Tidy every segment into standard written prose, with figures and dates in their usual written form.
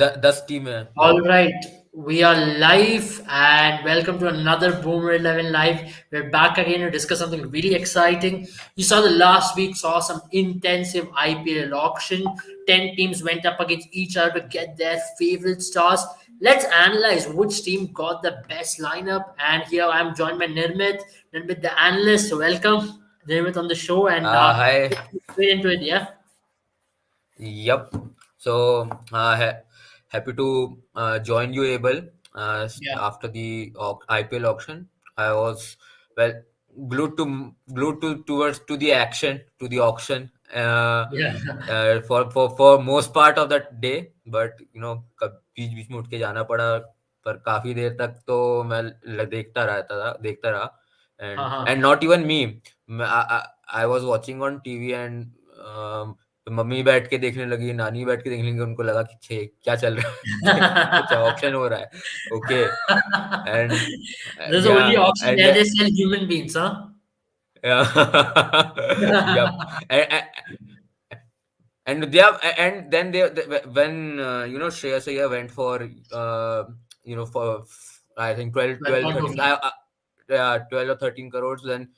10 team है All लाओ. right, we are live and welcome to another Boomer 11 Live. We're back again to discuss something really exciting. You saw the last week, saw some intensive IPL auction. 10 teams went up against each other to get their favorite stars. Let's analyze which team got the best lineup. And here I'm joined by Nirmit, Nirmit the analyst. Welcome, Nirmit, on the show. And Hi. let's get straight into it, yeah? Yep. So happy to join you, Abel. Yeah. After the IPL auction, I was well glued to towards to the action to the auction Yeah. for most part of that day. But बीच बीच में उठ के जाना पड़ा. पर काफी देर तक तो मैं देखता रहा. And not even me. I was watching on TV and तो मम्मी बैठ के देखने लगी, नानी बैठ के देखने लगी, उनको लगा कि छे क्या चल रहा है? अच्छा ऑक्शन हो रहा है. ओके. एंड There's the या only auction and where they sell human beings, huh? yep. And they have, and then when Shreyas Iyer went for I think 12 13 12.25. 12 or 13 crores, then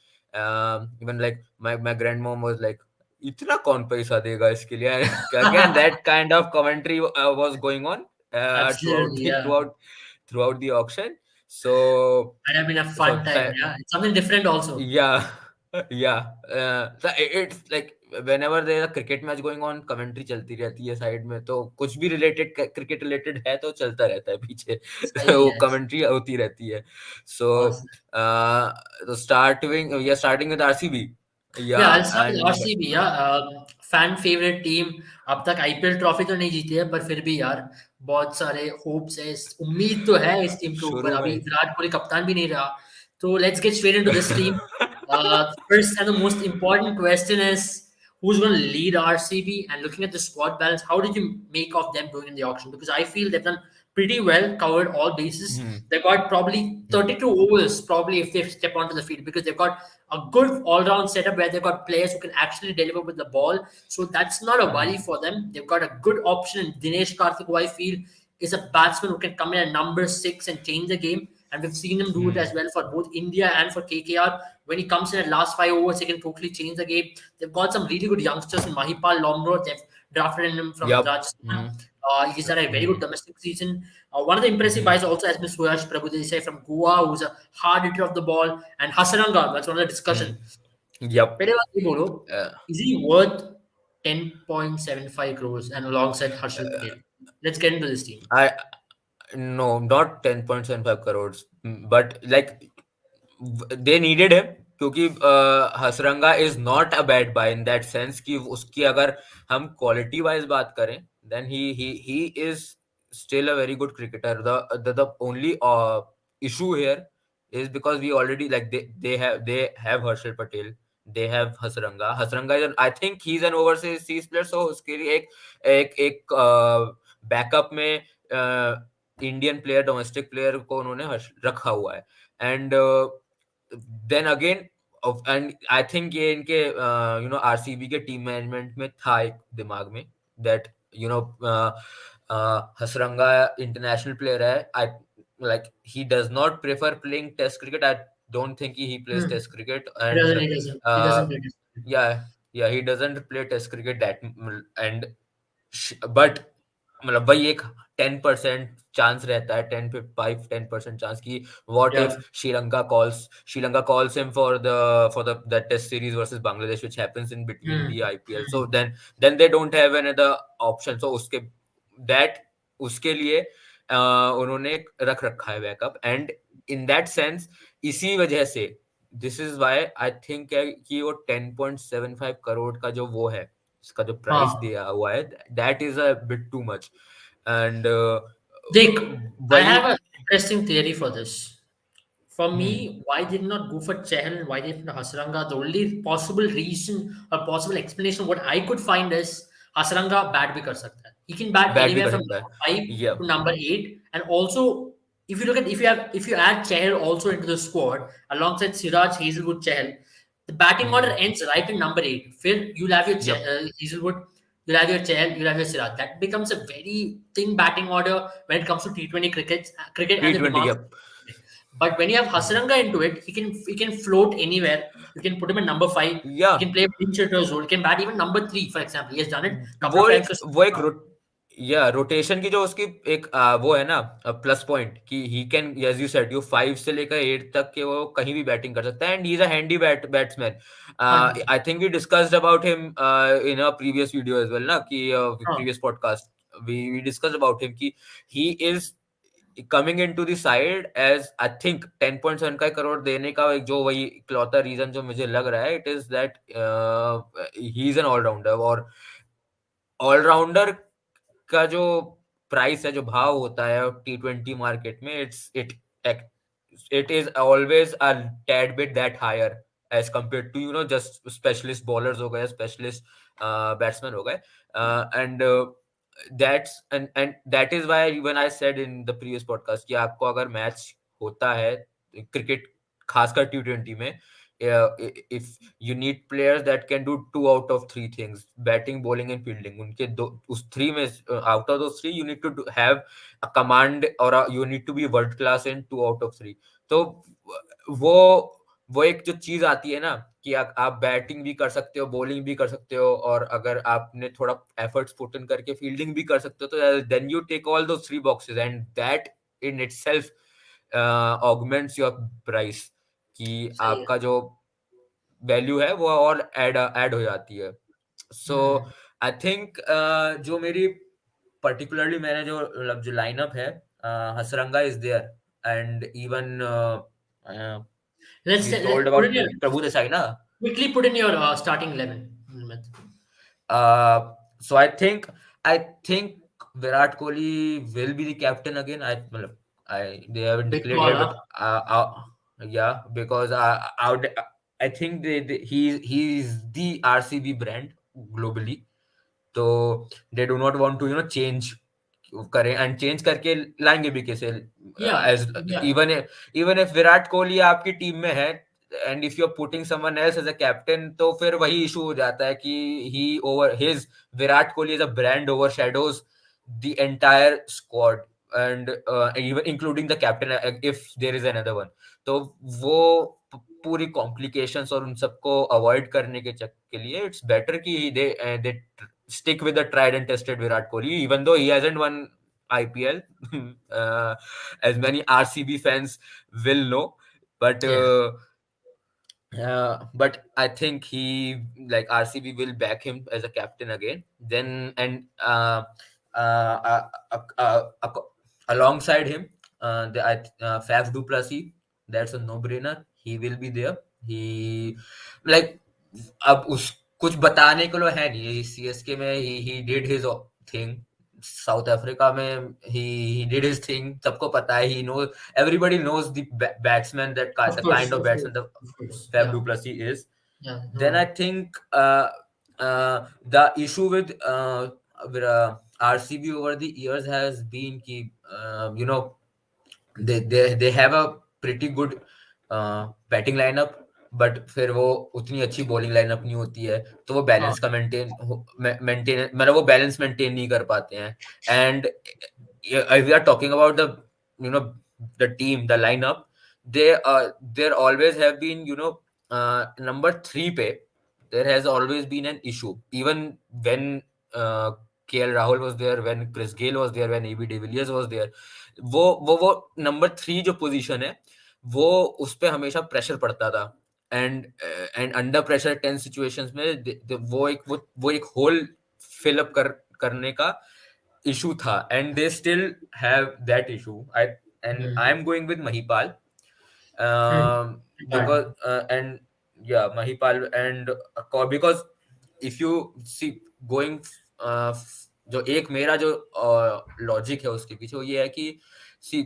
even like my grandmom was like, इतना कौन पैसा देगा इसके लिए? Again that kind of commentary was going on Absolutely, yeah. throughout the auction. So Might have been a so fun time, yeah. It's something different also. yeah. Yeah. So it's like whenever there is a cricket match going on, commentary चलती रहती है side में, तो कुछ भी related cricket related है तो चलता रहता है पीछे. सही वो है. कमेंट्री होती रहती है. So Awesome. तो starting with RCB. Yeah, Yeah. I'll start with And RCB या फैन फेवरेट टीम. अब तक आईपीएल ट्रॉफी तो नहीं जीती है पर फिर भी यार बहुत सारे होप्स है, उम्मीद तो है इस टीम के ऊपर. शुरू अभी में विराट कोहली कप्तान भी नहीं रहा. तो let's get straight into this team. First and the most important question is who's going to lead RCB, and looking at the squad balance, how did you make of them going in the auction? Because I feel they've done pretty well, covered all bases. hmm, They've got probably hmm, 32 overs, probably if they step onto the field, because they've got a good all-round setup where they've got players who can actually deliver with the ball. So that's not a worry hmm, for them. They've got a good option in Dinesh Karthik, who I feel is a batsman who can come in at number 6 and change the game. And we've seen him do it as hmm, well for both India and for KKR. When he comes in at last 5 overs, he can totally change the game. They've got some really good youngsters in Mahipal Lomro. They've drafted him from yep. Rajasthan. Hmm, He's had a very hmm, good domestic season. One of the impressive hmm, buys also has been Suyash Prabhudesai from Goa, who's a hard hitter of the ball, and Hasaranga. That's one of the hmm, discussion. yep. पहले बात ये बोलो, Uh, is he worth 10.75 crores and alongside Harshal Patel? Let's get into this team. I No, not 10.75 crores, but like they needed him क्योंकि Hasaranga is not a bad buy in that sense कि उसकी अगर हम quality wise बात करें, then he is still a very good cricketer. The only issue here is because we already like they have Harshal Patel, they have Hasranga is I think he's an overseas player, so उसके लिए एक backup में Indian player, domestic player को उन्होंने रखा हुआ है. And then again and I think ये इनके आरसीबी के टीम मैनेजमेंट में था एक दिमाग में that you know Hasaranga international player है. आई like he does not prefer playing test cricket. I don't think he plays Hmm. test cricket. He And doesn't. He doesn't. He uh, doesn't. He doesn't. yeah, yeah, he doesn't play test cricket that and but मतलब भाई एक 10% chance रहता है, 10% chance की what Yeah. if Sri Lanka calls him for the that test series versus Bangladesh, which happens in between Hmm. the IPL. So Hmm. then they don't have another option. So that उसके लिए उन्होंने रख रखा है backup. And in that sense इसी वजह से this is why I think कि वो 10.75 करोड़ का जो वो है, इसका जो प्राइस हाँ. दिया हुआ है, that is a bit too much. And Dick, I वही. have an interesting theory for this. For hmm, me, why did not go for Chahal and why did not Hasranga? The only possible reason or possible explanation what I could find is Hasranga bat bhi kar sakta hai. He can bat bat भी anywhere कर from सकता number है. 5 या. to number 8. And also, if you look at if you add Chahal also into the squad alongside Siraj, Hazelwood, Chahal, the batting order hmm, ends right in number 8. Phil, you'll have your yep. Hazelwood, you'll have your Chahal, you'll have your Siraj. That becomes a very thin batting order when it comes to T20 cricket and the T20, demands. yep. But when you have Hasaranga into it, he can float anywhere. You can put him in number five. He Yeah, can play pinch hitter's role. He can bat even number three, for example. He has done it a couple वो of times एक for. वो एक रो, या rotation की जो उसकी एक वो है ना प्लस पॉइंट कि he can, as you said, you 5 से लेकर 8 तक के वो कहीं भी बैटिंग कर सकता है, and he is a handy batsman. 100%. I think we discussed about him in a previous video as well ना, कि हाँ, previous podcast we discussed about him कि he is coming into the side as I think 10.7 crore देने का एक जो वही इकलौता रीजन जो मुझे लग रहा है, it is that he is an allrounder. और ऑलराउंडर का जो प्राइस है, जो भाव होता है T20 मार्केट में, it is always a tad bit that higher as compare to just specialist bowlers हो गए, स्पेशलिस्ट बैट्समैन हो गए. And that is why even I said in the previous podcast कि आपको अगर मैच होता है क्रिकेट, खासकर T20 में, if you need players that can do 2 out of 3 things, batting, bowling and fielding, उनके दो उस थ्री में, out of those three you need to have a command, or you need to be world class in 2 out of 3. तो वो वो एक जो चीज आती है ना कि आप बैटिंग भी कर सकते हो, बॉलिंग भी कर सकते हो, और अगर आपने थोड़ा एफर्ट्स पुट इन करके फील्डिंग भी कर सकते हो, तो then you take all those 3 boxes, and that in itself augments your price, कि सही है. आपका जो वैल्यू है वो और ऐड हो जाती है. सो Hmm. आई थिंक जो मेरी पर्टिकुलरली मैंने जो मतलब जो लाइनअप है, Hasaranga is there, and even Let's we let's told put about in your Prabhu Desai ना. quickly put in your starting 11. Amit. So I think Virat Kohli will be the captain again. I they haven't Big declared call, yet, huh? but yeah, because I think he's the RCB brand globally. तो they do not want to change करें, and change करके लाएंगे भी कैसे, Yeah, as yeah, even if Virat Kohli आपकी team में है, and if you are putting someone else as a captain, तो फिर वही इशू हो जाता है कि ही over his Virat Kohli as a brand overshadows the entire squad, and even including the captain if there is another one. तो वो पूरी कॉम्प्लिकेशंस और उन सबको अवॉइड करने के लिए इट्स बेटर कि दे stick with the tried and tested Virat Kohli, even though he hasn't won IPL, as many RCB fans will know. But yeah. but I think he, like, RCB will back him as a captain again. Then and alongside him, Faf du Plessis, that's a no-brainer. He will be there. He, like, अब उस कुछ बताने को लो है नहीं. CSK में he did his thing. South Africa में he did his thing. सबको पता है. He knows, everybody knows the batsman, that Of the course, kind of of batsman course, the of course. Fab Yeah, du Plessis is. yeah. Then I No. think the issue with RCB over the years has been कि they have a pretty good batting lineup, but फिर वो उतनी अच्छी bowling lineup नहीं होती है, तो वो हाँ, बैलेंस का मेंटेन मतलब वो बैलेंस मेंटेन नहीं कर पाते हैं. And we are talking about the you know the team, the lineup, there always have been number 3 पे there has always been an issue, even when KL Rahul was there, when Chris Gayle was there, when AB de Villiers was there. वो number 3 जो position है, वो उस पे हमेशा pressure पड़ता था, एंड अंडर प्रेशर 10 सिचुएशंस में वो एक होल फिल अप करने का इशू था, and they still have that issue. I hmm. Am going with Mahipal, Hmm. because Bad. and yeah, Mahipal and because if you see going जो एक मेरा जो लॉजिक है उसके पीछे, वो ये है कि सी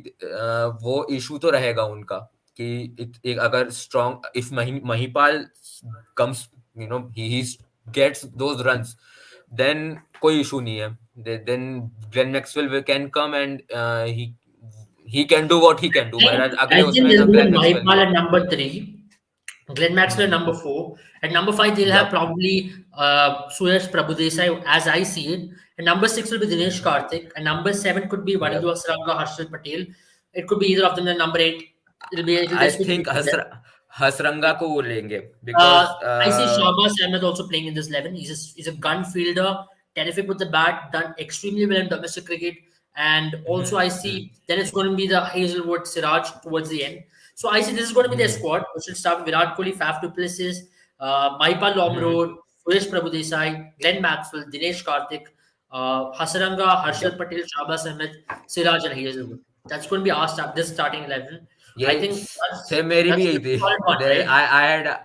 वो इशू तो रहेगा उनका कि एक अगर strong if Mahipal comes, he gets those runs, then कोई इशू नहीं है. Then Glenn Maxwell can come and he can do what he can do, I मगर think अगले I think उसमें they'll तो go ग्लेन with मैक्सवेल नहीं Mahipal है. at number three. Glenn Maxwell Hmm. number four. At number five, they'll have Yup. probably Suyash Prabhudesai, as I see it. And number six will be Dinesh Hmm. Karthik. And number seven could be Vanindu Yup. Hasaranga, Harshal Patel. It could be either of them. And number eight, it'll I just be three think of them. Hasaranga को वो लेंगे Uh, because I see Shahbaz Ahmed also playing in this 11. He's a gun fielder, terrific with the bat, done extremely well in domestic cricket. And also, I hmm, see then it's going to be the Hazelwood Siraj towards the end. So I see this is going to be their hmm, squad, which will start with Virat Kohli, Faf du Plessis, Maipal hmm, Lomrod, Suresh Prabhudesai, Glenn Maxwell, Dinesh Karthik, Hasaranga, Harshal yep. Patel, Shahbaz Ahmed, Siraj, and Hazelwood. That's going to be our start, this starting 11. I ये think same मेरी भी that's a यही pretty थी solid one, they right?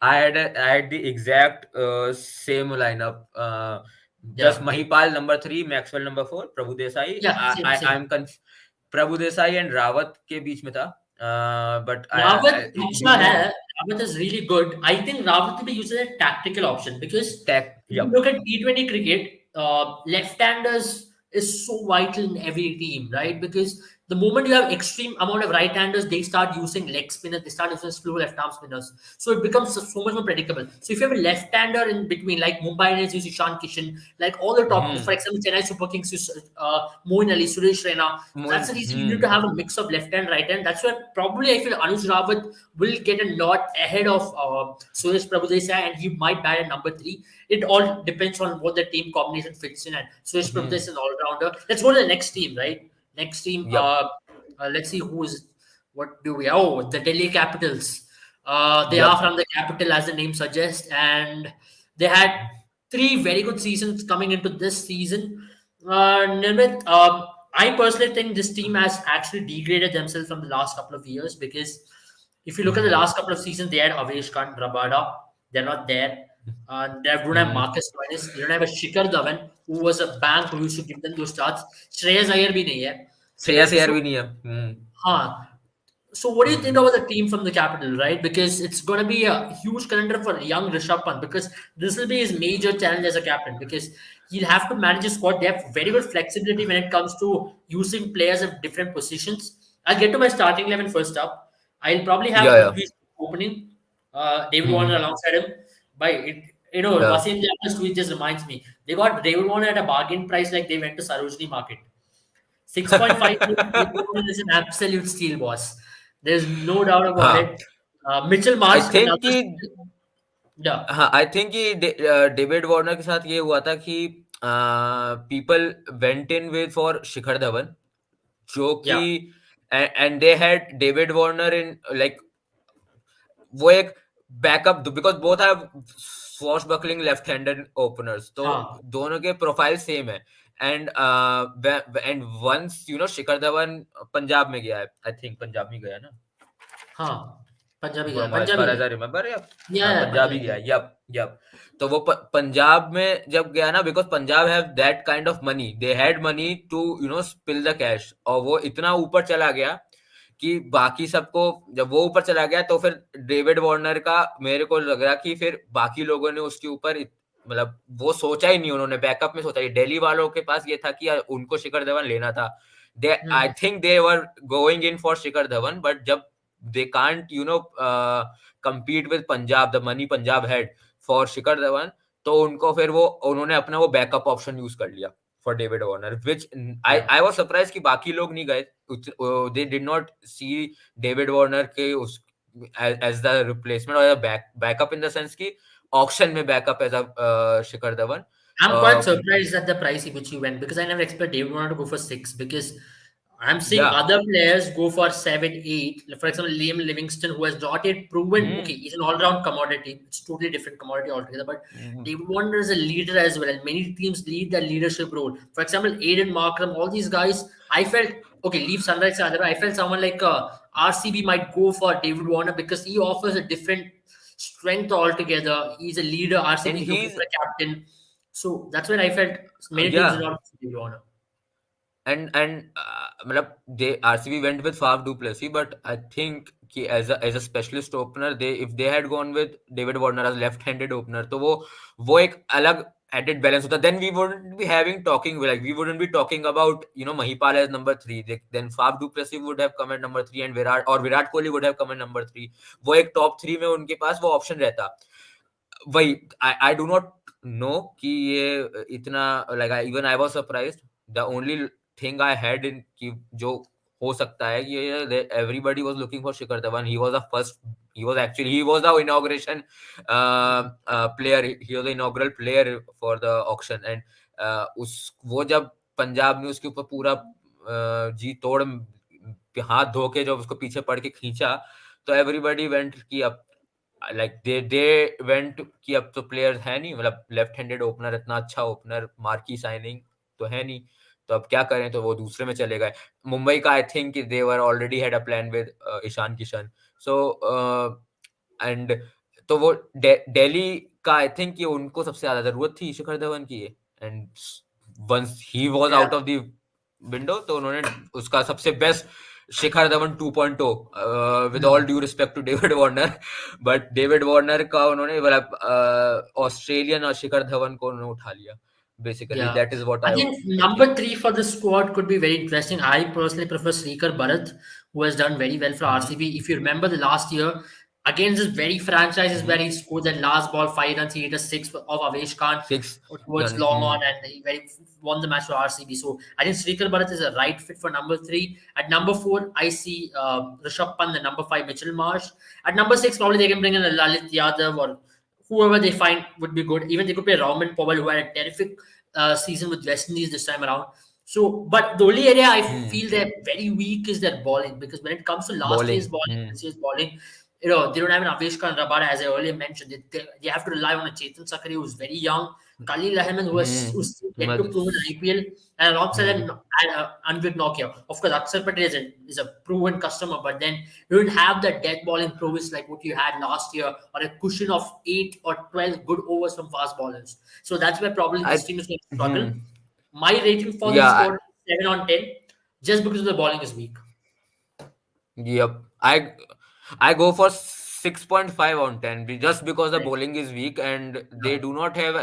I had the exact same lineup just Yeah. Mahipal number 3 Maxwell number 4 Prabhu Desai Yeah, same, I'm same. Prabhu Desai and Rawat के बीच में था but Rawat आई अच्छा you know है. Rawat is really good. I think Rawat will be used as a tactical option because tech if you yep look at T20 cricket, left-handers is so vital in every team, right? Because the moment you have extreme amount of right-handers, they start using leg spinners, they start using slow left-arm spinners. So it becomes so much more predictable. So if you have a left-hander in between, like Mumbai Indians use Ishan Kishan, like all the top, for hmm, example, Chennai Super Kings use Moeen Ali, Suresh Raina. That's the reason you need to have a mix of left hand, right hand. That's where probably I feel Anuj Rawat will get a lot ahead of Suresh Prabhudesai, and he might bat at number three. It all depends on what the team combination fits in. And Suresh Prabhudesai is hmm, an all rounder. Let's go to the next team, right? Next team. yep Let's see who is. What do we? Oh, the Delhi Capitals. They are yep from the capital, as the name suggests, and they had three very good seasons coming into this season. Nirmit, I personally think this team has actually degraded themselves from the last couple of years because if you look at the hmm, last couple of seasons, they had Avesh Khan, Rabada. They're not there. They don't have hmm. Marcus Stoinis. They don't have a Shikhar Dhawan, who was a bank who used to give them those starts. Shreyas Iyer bhi nahi hai. Shreyas Iyer So, भी नहीं है huh. So, what do you think hmm, about the team from the capital, right? Because it's going to be a huge calendar for young Rishabh Pant because this will be his major challenge as a captain because he'll have to manage a squad. They have very good flexibility when it comes to using players of different positions. I'll get to my starting 11 first up. I'll probably have yeah yeah Prithvi opening, David Warner hmm, alongside him. By it, yeah Wasim Jaffr's tweet just reminds me they got David Warner at a bargain price like they went to Sarojini Market. 6.5 is an absolute steal, boss. There's no doubt about हाँ it. Mitchell I Marsh, think another कि steal. Yeah, हाँ I think कि David Warner के साथ ये हुआ था कि people went in with for Shikhar Dhawan जो कि yeah, and they had David Warner in like वो एक backup because both have swashbuckling left handed openers तो हाँ, दोनों के प्रोफाइल सेम है and and once you know Shikhar Dhawan Punjab में गया है आई थिंक पंजाब में गया है ना हाँ, पंजाबी गया, from as Punjabi far as गया. I remember या हाँ Yeah, पंजाब ही पंजाबी गया गया. यप यप तो वो पंजाब में जब गया ना because Punjab have that kind of money they had money to you know spill the cash और वो इतना ऊपर चला गया कि बाकी सबको जब वो ऊपर चला गया तो फिर डेविड वार्नर का मेरे को लग रहा कि फिर बाकी लोगों ने उसके ऊपर मतलब वो सोचा ही नहीं उन्होंने बैकअप में सोचा ही दिल्ली वालों के पास ये था कि यार उनको शिखर धवन लेना था they I hmm, think they were going in for Shikhar Dhawan but जब they can't you know compete with Punjab the money Punjab had for Shikhar Dhawan तो उनको फिर वो उन्होंने अपना वो बैकअप ऑप्शन यूज कर लिया for David Warner which I yeah. I was surprise कि बाकी लोग नहीं गए they did not see David Warner के उस एज द रिप्लेसमेंट और बैकअप इन द सेंस कि ऑक्शन में backup as a Shikhar Dhawan I'm quite surprised at the price at which he went because I never expected David Warner to go for six because I'm seeing या other players go for seven, eight. Like, for example, Liam Livingston, who has not yet proven, okay, he's an all-round commodity. It's totally different commodity altogether. But David Warner is a leader as well, and many teams lead that leadership role. For example, Aiden Markram, all these guys, I felt okay. Leave Sunrise Sandra. I felt someone like RCB might go for David Warner because he offers a different strength altogether. He's a leader. And RCB is he looking for a captain. So that's when I felt many या teams did not see David Warner. and मतलब they RCB went with Faf du Plessis, but I think कि as a specialist opener they if they had gone with David Warner as left-handed opener तो वो एक अलग added balance hota, then we wouldn't be having talking, like we wouldn't be talking about, Mahipal as number 3. Then Faf du Plessis would have come at number 3, and Virat Kohli would have come at number 3. वो एक top 3 में उनके पास वो option रहता. वही, I do not know कि ये इतना, like even I was surprised. The only thing I had in कि जो हो सकता है कि everybody was looking for Shikhar Dhawan. He was the first. He was the inauguration player. He was the inaugural player for the auction, and उस वो जब पंजाब ने उसके ऊपर पूरा जी तोड़ हाथ धो के जब उसको पीछे पड़ के खींचा, तो everybody went कि अब, like they went कि अब तो प्लेयर है नहीं, मतलब लेफ्ट हैंडेड ओपनर, इतना अच्छा ओपनर, मार्की साइनिंग तो है नहीं, तो अब क्या करें, तो वो दूसरे में चले गए. मुंबई का I think they were already had a plan with Ishan Kishan. So and तो वो दिल्ली का आई थिंक ये उनको सबसे ज्यादा जरूरत थी शिखर धवन की. And once he was Yeah. Out of the window, तो उन्होंने उसका सबसे best Shikhar Dhawan 2.0, with all due respect to David Warner, but David Warner का उन्होंने मतलब ऑस्ट्रेलियन और शिखर धवन को उन्होंने उठा लिया. Basically Yeah, that is what I I think think. number three for the squad could be very interesting. I personally prefer Srikar Bharat, who has done very well for RCB. If you remember the last year against this very franchises where he scored that last ball 5 runs, he hit a six of Avesh Khan 6 towards run. long on, and he won the match for RCB. So I think Srikar Bharat is a right fit for number three. At number four, I see Rishabh Pant, the number five Mitchell Marsh. At number six, probably they can bring in a Lalit Yadav or whoever they find would be good. Even they could play Rahman Powell, who had a terrific season with West Indies this time around. So, but the only area I feel they're very weak is their bowling, because when it comes to last year's Bowling. bowling, this year's bowling, they don't have an Avesh Khan Rabada, as I earlier mentioned. They have to rely on a Chetan Sakari who's very young, Khalil Ahmed who's still yet to prove in IPL, and alongside them, Anvik Nokia. Of course, Akshar Patel is a proven customer, but then you don't have that death bowling prowess like what you had last year, or a cushion of 8 or 12 good overs from fast bowlers. So that's where probably this I team is going to struggle. My rating for the yeah squad is 7 on 10, just because the bowling is weak. Yep. I go for 6.5 on 10, just because the Right. bowling is weak and they Yeah. do not have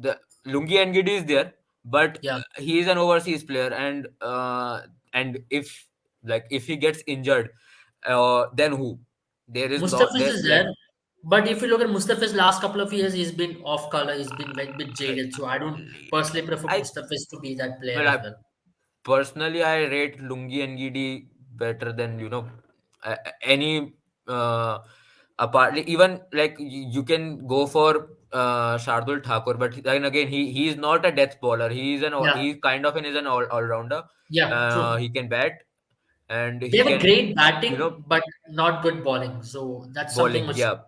the Lungi Ngidi is there, but Yeah. he is an overseas player, and if he gets injured, then who? There is not Mustafiz there, is like, there. But if you look at Mustafiz last couple of years, he's been off color. He's been a bit jaded. So I don't personally prefer I Mustafiz to be that player well as I well. personally, I rate Lungi and Gidi better than any apart. Even like you can go for Shardul Thakur, but then again he is not a death bowler. Yeah. He's kind of an all rounder. Yeah. True. He can bat and They he have a can great batting, you but not good bowling. So that's something bowling. which Yeah,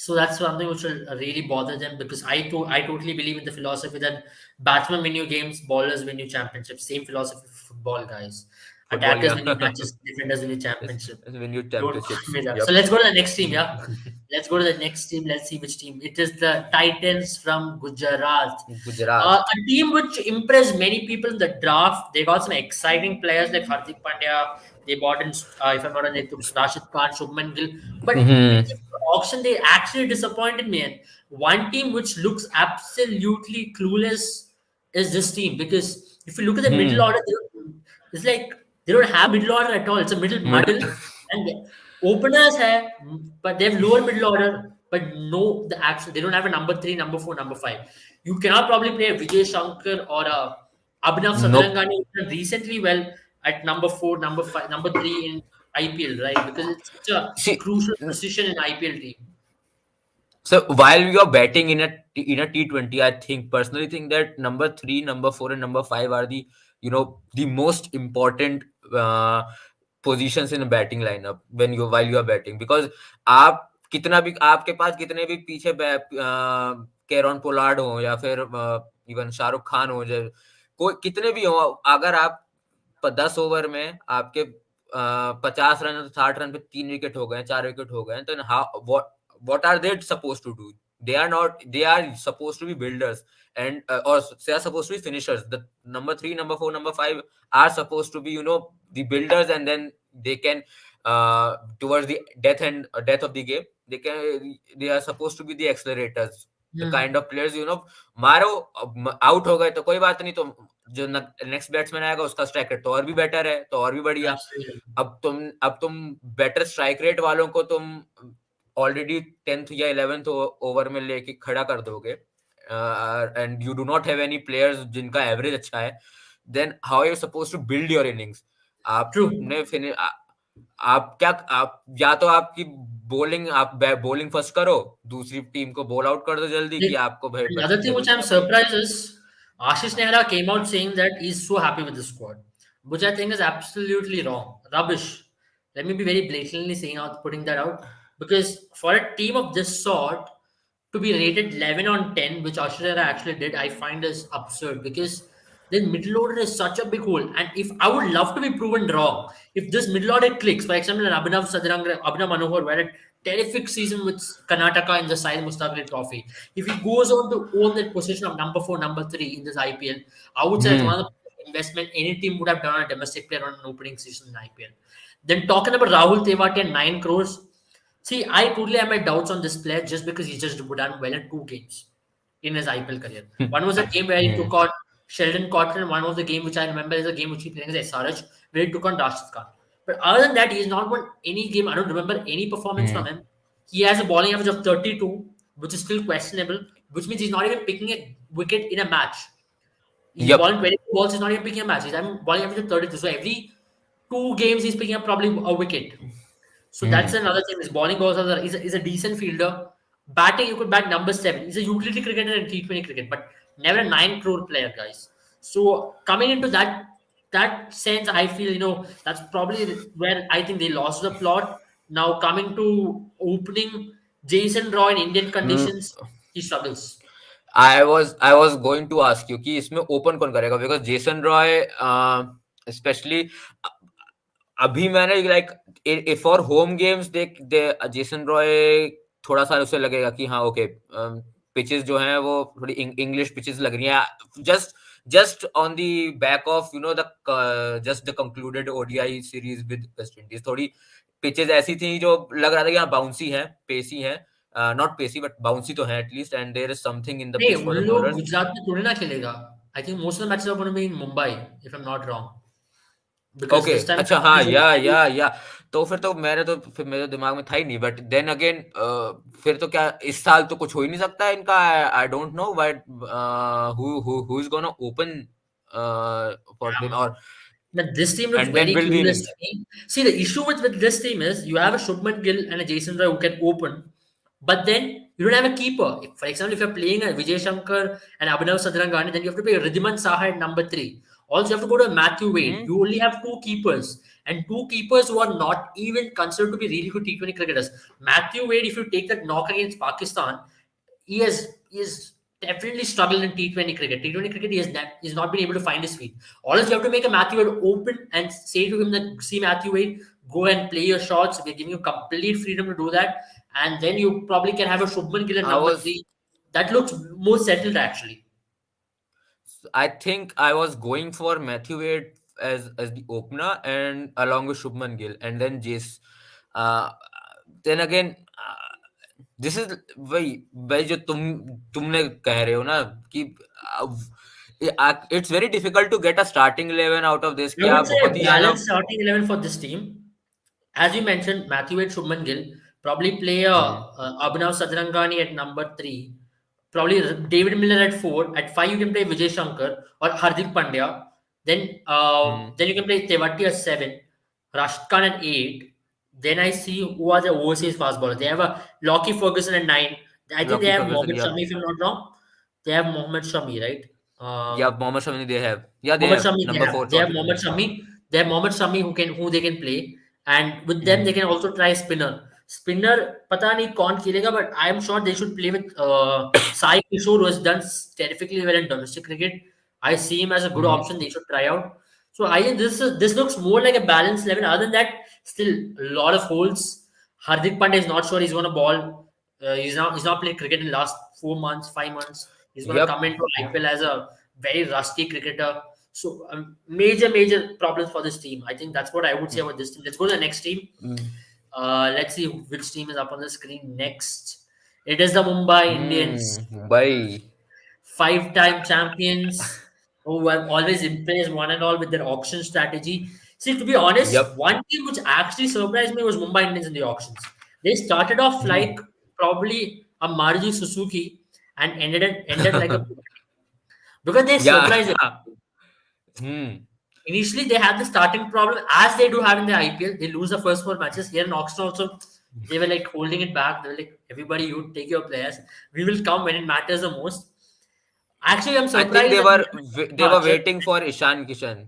will really bother them, because I totally believe in the philosophy that batsmen win you games, bowlers win you championships. Same philosophy for football, guys. football. Attackers Yeah, win you matches, defenders win you it's, championship. it's when you Don't call championships. me that. So Yep. let's go to the next team, yeah. Let's go to the next team. Let's see which team. It is the Titans from Gujarat. Gujarat. A team which impressed many people in the draft. They got some exciting players like Hardik Pandya. They bought in, if I'm not wrong, they took Rashid Khan, Shubman Gill. But when it Hmm. came to the auction, they actually disappointed me. And one team which looks absolutely clueless is this team, because if you look at the middle Hmm. order, it's like they don't have a middle order at all. It's a middle Middle. muddle, and openers have, but they have lower middle order, but no, the actual they don't have a number three, number four, number five. You cannot probably play a Vijay Shankar or a Abhinav Nope. Sadarangani, who's done recently well at number four, number five, number three in IPL, right? Because it's such a See, crucial position in IPL team. so while you are batting in a T20, I think personally think that number 3, number 4, and number 5 are the most important uh, positions in a batting lineup while you are batting, because आप कितना भी आपके पास कितने भी पीछे Kieron Pollard हो या फिर इवन शाहरुख खान हो जाए, कोई कितने भी हो, अगर आप 10 ओवर में आपके 50 रन 60 रन पे 3 विकेट हो गए, 4 विकेट हो गए, तो how what are they supposed to do? They are supposed to be builders, and or they are supposed to be finishers. The number 3, number 4, number 5 are supposed to be the builders, and then they can towards the death of the game, they are supposed to be the accelerators. The Hmm. Kind of players मारो, out हो गए तो कोई बात नहीं, तो जो next batsman आएगा उसका स्ट्राइक रेट तो और भी बेटर है, तो और भी बढ़िया। Absolutely. अब तुम बेटर स्ट्राइक रेट वालों को तुम ऑलरेडी 10th या 11th ओवर में लेके खड़ा कर दोगे, and you do not have any players जिनका एवरेज अच्छा है, then how are you suppose to build your innings? True. आपने फिर आप क्या, आप या तो आपकी बॉलिंग, आप बॉलिंग फर्स्ट करो, दूसरी टीम को बॉल आउट कर दो जल्दी, कि Like, आपको भाई another thing which जरूरत I'm नहीं अपनी। surprised is Ashish Nehra came out saying that he's so happy with the squad, which I think is absolutely wrong. Rubbish. Let me be very blatantly saying out, putting that out, because for a team of this sort to be rated 11 on 10, which Ashish Nehra actually did, I find is absurd because the middle order is such a big hole. And if I would love to be proven wrong, if this middle order clicks, for example, an Abhinav Manohar, where a terrific season with Karnataka in the Sahil Mustaq Ali Trophy. If he goes on to own that position of number 4, number 3 in this IPL, I would say it's one of the best investment any team would have done on a domestic player on an opening season in IPL. Then talking about Rahul Thibaut and 9 crores. See, I totally have my doubts on this player just because he just done well in 2 games in his IPL career. One was a game where he took hmm, on Sheldon Cotton, and one of the game which I remember is a game which he played against SRH, where he took on Rashid Khan. But other than that, he's not won any game. I don't remember any performance from hmm, him. He has a bowling average of 32, which is still questionable, which means he's not even picking a wicket in a match. He's yep, bowling 22 balls, he's not even picking a match. He's having bowling average of 32. So every 2 games, he's picking up probably a wicket. So that's hmm, another thing. His bowling also is a decent fielder. Batting, you could bat number 7. He's a utility cricketer in T20 cricket, but never a 9 crore player, guys. So coming into that sense, I feel that's probably where I think they lost the plot. Now coming to opening, Jason Roy in Indian hmm, conditions, he struggles. I was going to ask you कि इसमें open कौन करेगा, because Jason Roy specially, अभी मैंने like for home games देख दे, Jason Roy थोड़ा सा उसे लगेगा कि हाँ ओके, पिचेस जो हैं वो थोड़ी इंग्लिश पिचेस लग रही हैं, just just on the back of the just the concluded ODI series with West Indies, थोड़ी पिचेस ऐसी थी जो लग रहा था कि हाँ बाउंसी है, पेसी है, नॉट पेसी बट बाउंसी तो है at least, and there is something in the नहीं, पिच उन फॉर द लोग बॉलर्स। गुजरात में थोड़ी ना खेलेगा. I think most of the matches are going to be in Mumbai, if I'm not wrong, because okay, this time अच्छा, हाँ, is या तो फिर तो मेरे दिमाग में था ही नहीं, बट देन अगेन फिर तो क्या इस साल तो कुछ हो ही नहीं सकता इनका, I don't know but who is gonna open for them, और But this team looks and then very build the clueless innings. to me. See, the issue with this team is you have a Shubman Gill and a Jason Roy who can open, but then you don't have a keeper. For example, if you're playing a Vijay Shankar and Abhinav Sadrangani, then you have to play Ridhiman Saha at number 3. Also, you have to go to Matthew Wade. You only have two keepers, and two keepers who are not even considered to be really good T20 cricketers. Matthew Wade, if you take that knock against Pakistan, he has definitely struggled in T20 cricket. T20 cricket, he's not been able to find his feet. Always you have to make a Matthew Wade open and say to him that, see Matthew Wade, go and play your shots. We're giving you complete freedom to do that. And then you probably can have a Shubman Gill at I number was 3. That looks more settled actually. I think I was going for Matthew Wade as the opener and along with Shubman Gill and then Jace. Uh, then again, this is वही भाई जो तुमने कह रहे हो ना कि it's very difficult to get a starting 11 out of this, I कि would आप say बहुत a ही है ना। balanced starting 11 for this team. As you mentioned, Matthew Wade, Shubman Gill, probably play hmm, Abhinav Sadrangani at number 3, probably David Miller at 4. At 5, you can play Vijay Shankar or Hardik Pandya. Then you can play Tewati at 7, Rashid Khan at 8. Then I see who are the overseas fast bowlers. They have a Lockie Ferguson at 9. I think they Lockie have Ferguson, Mohammad या Shami, if I'm not wrong. They have Mohammad Shami, right? Mohammad Shami, they have, या they Mohammad have Shami, number 4 they have Lockie Mohammad Ferguson. Shami. They have Mohammad Shami who they can play, and with them they hmm, can also try spinner. Spinner, पता नहीं कौन खेलेगा, but I am sure they should play with Sai Kishore, who has done terrifically well in domestic cricket. I see him as a good hmm, option. They should try out. So I think this looks more like a balanced 11. Other than that, still a lot of holes. Hardik Pandya is not sure he's going to ball. He's not played cricket in the last 4 months, 5 months. He's going to yep, come into IPL as a very rusty cricketer. So major problems for this team. I think that's what I would say about this team. Let's go to the next team. Hmm, Let's see which team is up on the screen next. It is the Mumbai Indians, Mumbai. five-time champions who have always impressed one and all with their auction strategy. See, to be honest, Yep. one team which actually surprised me was Mumbai Indians in the auctions. They started off like Hmm. probably a Maruti Suzuki and ended like a because they Yeah. surprised. Hmm. Initially, they had the starting problem as they do have in the IPL. They lose the first four matches. Here in Oxford also, they were like holding it back. They were like, everybody, you take your players. We will come when it matters the most. Actually, I'm I think surprised that they were just waiting for Ishan Kishan.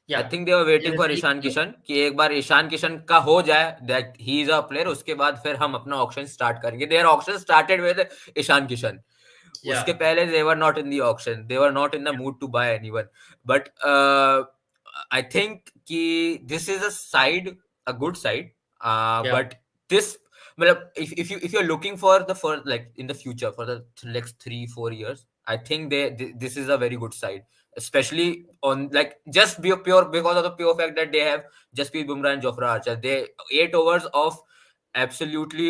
I yeah, think they were they waiting were for very Ishan clear. Kishan कि एक बार ईशान किशन का हो जाए that he is a player उसके बाद फिर हम अपना ऑक्शन स्टार्ट करेंगे there auction started with Ishan Kishan उसके Yeah, पहले they were not in the auction they were not in the mood to buy anyone but I think कि this is a side a good side yeah. but this मतलब if you're looking for the for like in the future for the next 3 4 years I think this is a very good side especially on like just be pure because of the pure fact that they have Jasprit Bumrah and Jofra Archer. They 8 overs of absolutely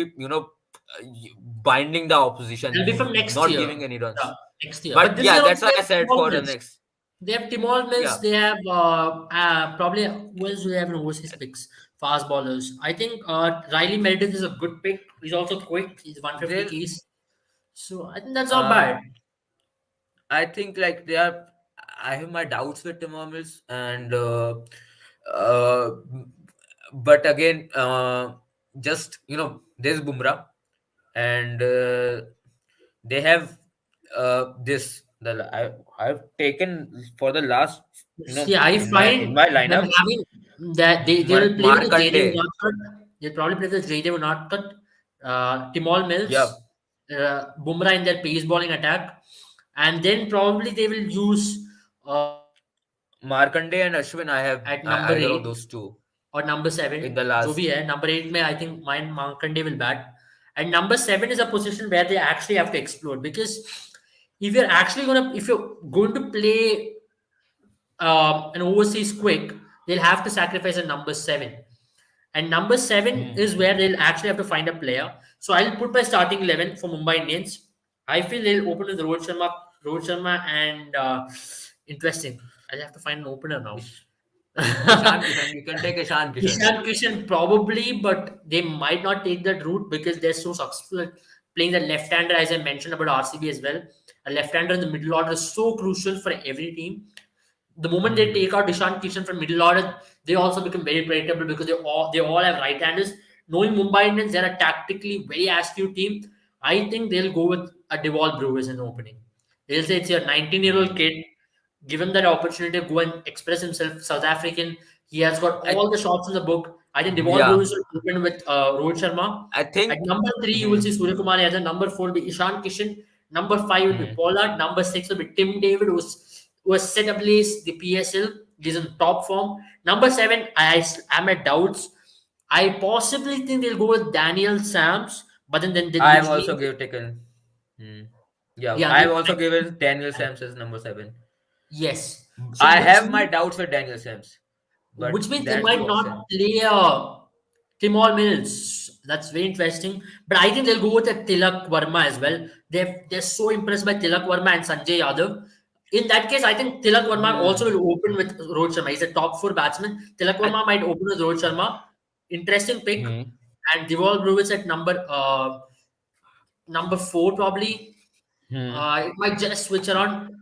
binding the They'll be from opposition, next not year. giving any Yeah, runs. next year. But But this yeah, year also that's they why I have said Timol for the Mills. next. They have Timol Yeah, Mills. They have probably who else do they have in overseas picks? Fast bowlers. I think Riley Meredith is a good pick. He's also quick. He's 150 they'll. keys. So I think that's not Uh, bad. I think like they are. I have my doubts with Timor Mills, and uh, but again, just there's Bumrah, and they have this. I've taken for the last See, I in find my them lineup having that they will play with the Markande. Jaydev Unotkat. They'll probably play with the Jaydev Unotkat, Timol Yeah, Mills, Bumrah in their pace bowling attack, and then probably they will use Markande and Ashwin. at number eight Either of those two or number seven. in the जो भी last. है number eight में I think mine Markande will bat, and number seven is a position where they actually have to explore because if you're going to play an overseas quick, they'll have to sacrifice a number seven. And number seven Hmm. is where they'll actually have to find a player. So I'll put my starting 11 for Mumbai Indians. I feel they'll open with Rohit Sharma, and interesting. I'll have to find an opener now. Ish, Ishan Kishan. You can take Ishan Kishan. Ishan Kishan probably, but they might not take that route because they're so successful at playing the left-hander, as I mentioned about RCB as well. A left-hander in the middle order is so crucial for every team. The moment they Hmm. take out Ishan Kishan from middle order, they also become very predictable because they all have right-handers. Knowing Mumbai Indians, they're a tactically very astute team. I think they'll go with a Deval Brewers in the opening. They'll say it's your 19-year-old Hmm. kid. Give him that opportunity to go and express himself. South African. He has got all I the shots in the book. I think Deval yeah. Brewers will open with Rohit Sharma. I At think. number three, you will Hmm. see Surya Kumar Yadav. Number four will be Ishan Kishan. Number five will be Hmm. Pollard. Number six will be Tim David, who has set ablaze the PSL. He's in top form. Number seven, I'm at doubts. I possibly think they'll go with Daniel Sams, but then I've which also means give taken. Hmm. Yeah, yeah, I've also given Daniel Sams as number seven. yes. So I which have my means doubts with Daniel Sams, but which means they that's the might not option. play Timor Mills. That's very interesting. But I think they'll go with a Tilak Verma as well. They're so impressed by Tilak Verma and Sanjay Yadav. In that case, I think Tilak Verma also Hmm. will open with Rohit Sharma. He's a top four batsman. Tilak I, Verma might open with Rohit Sharma. Interesting pick. hmm. And Deval Brewis at number four probably. Hmm. It might just switch around.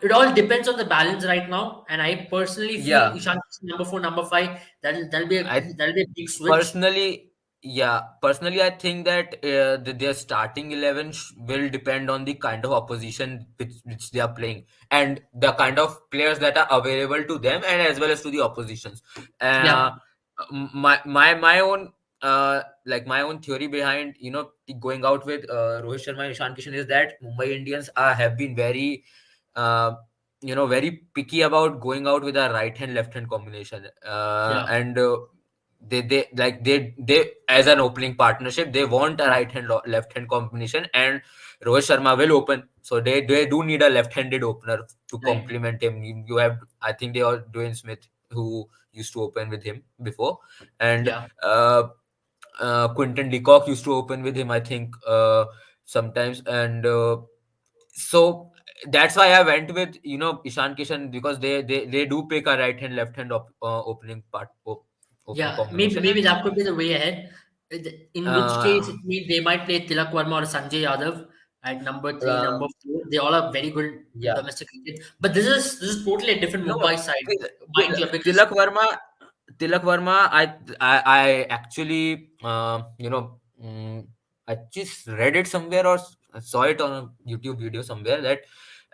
It all depends on the balance right now, and I personally feel Yeah. Ishan Kishan number four, number five. That'll be a I that'll be a big switch. personally, yeah, personally, I think that their starting 11 will depend on the kind of opposition which they are playing and the kind of players that are available to them and as well as to the oppositions. Yeah, Uh, my own my own theory behind going out with Rohit Sharma and Ishan Kishan is that Mumbai Indians have been very uh, very picky about going out with a right hand left hand combination yeah, and they as an opening partnership they want a right hand left hand combination and Rohit Sharma will open so they do need a left handed opener to right. complement him. You have I think they are Dwayne Smith who used to open with him before and Yeah, uh, Quinton de Kock used to open with him, I think, sometimes. And so that's why I went with, Ishan Kishan, because they do pick a right hand, left hand opening opening Yeah, maybe combination. maybe And that could be the way ahead. In which case, uh, it means they might play Tilak Verma or Sanjay Yadav at number three, uh, number four. They all are very good in yeah. domestic cricket. But this is totally a different No, Mumbai side, Til Til mind you, because Tilak Varma, I actually, I just read it somewhere, or saw it on a YouTube video somewhere, that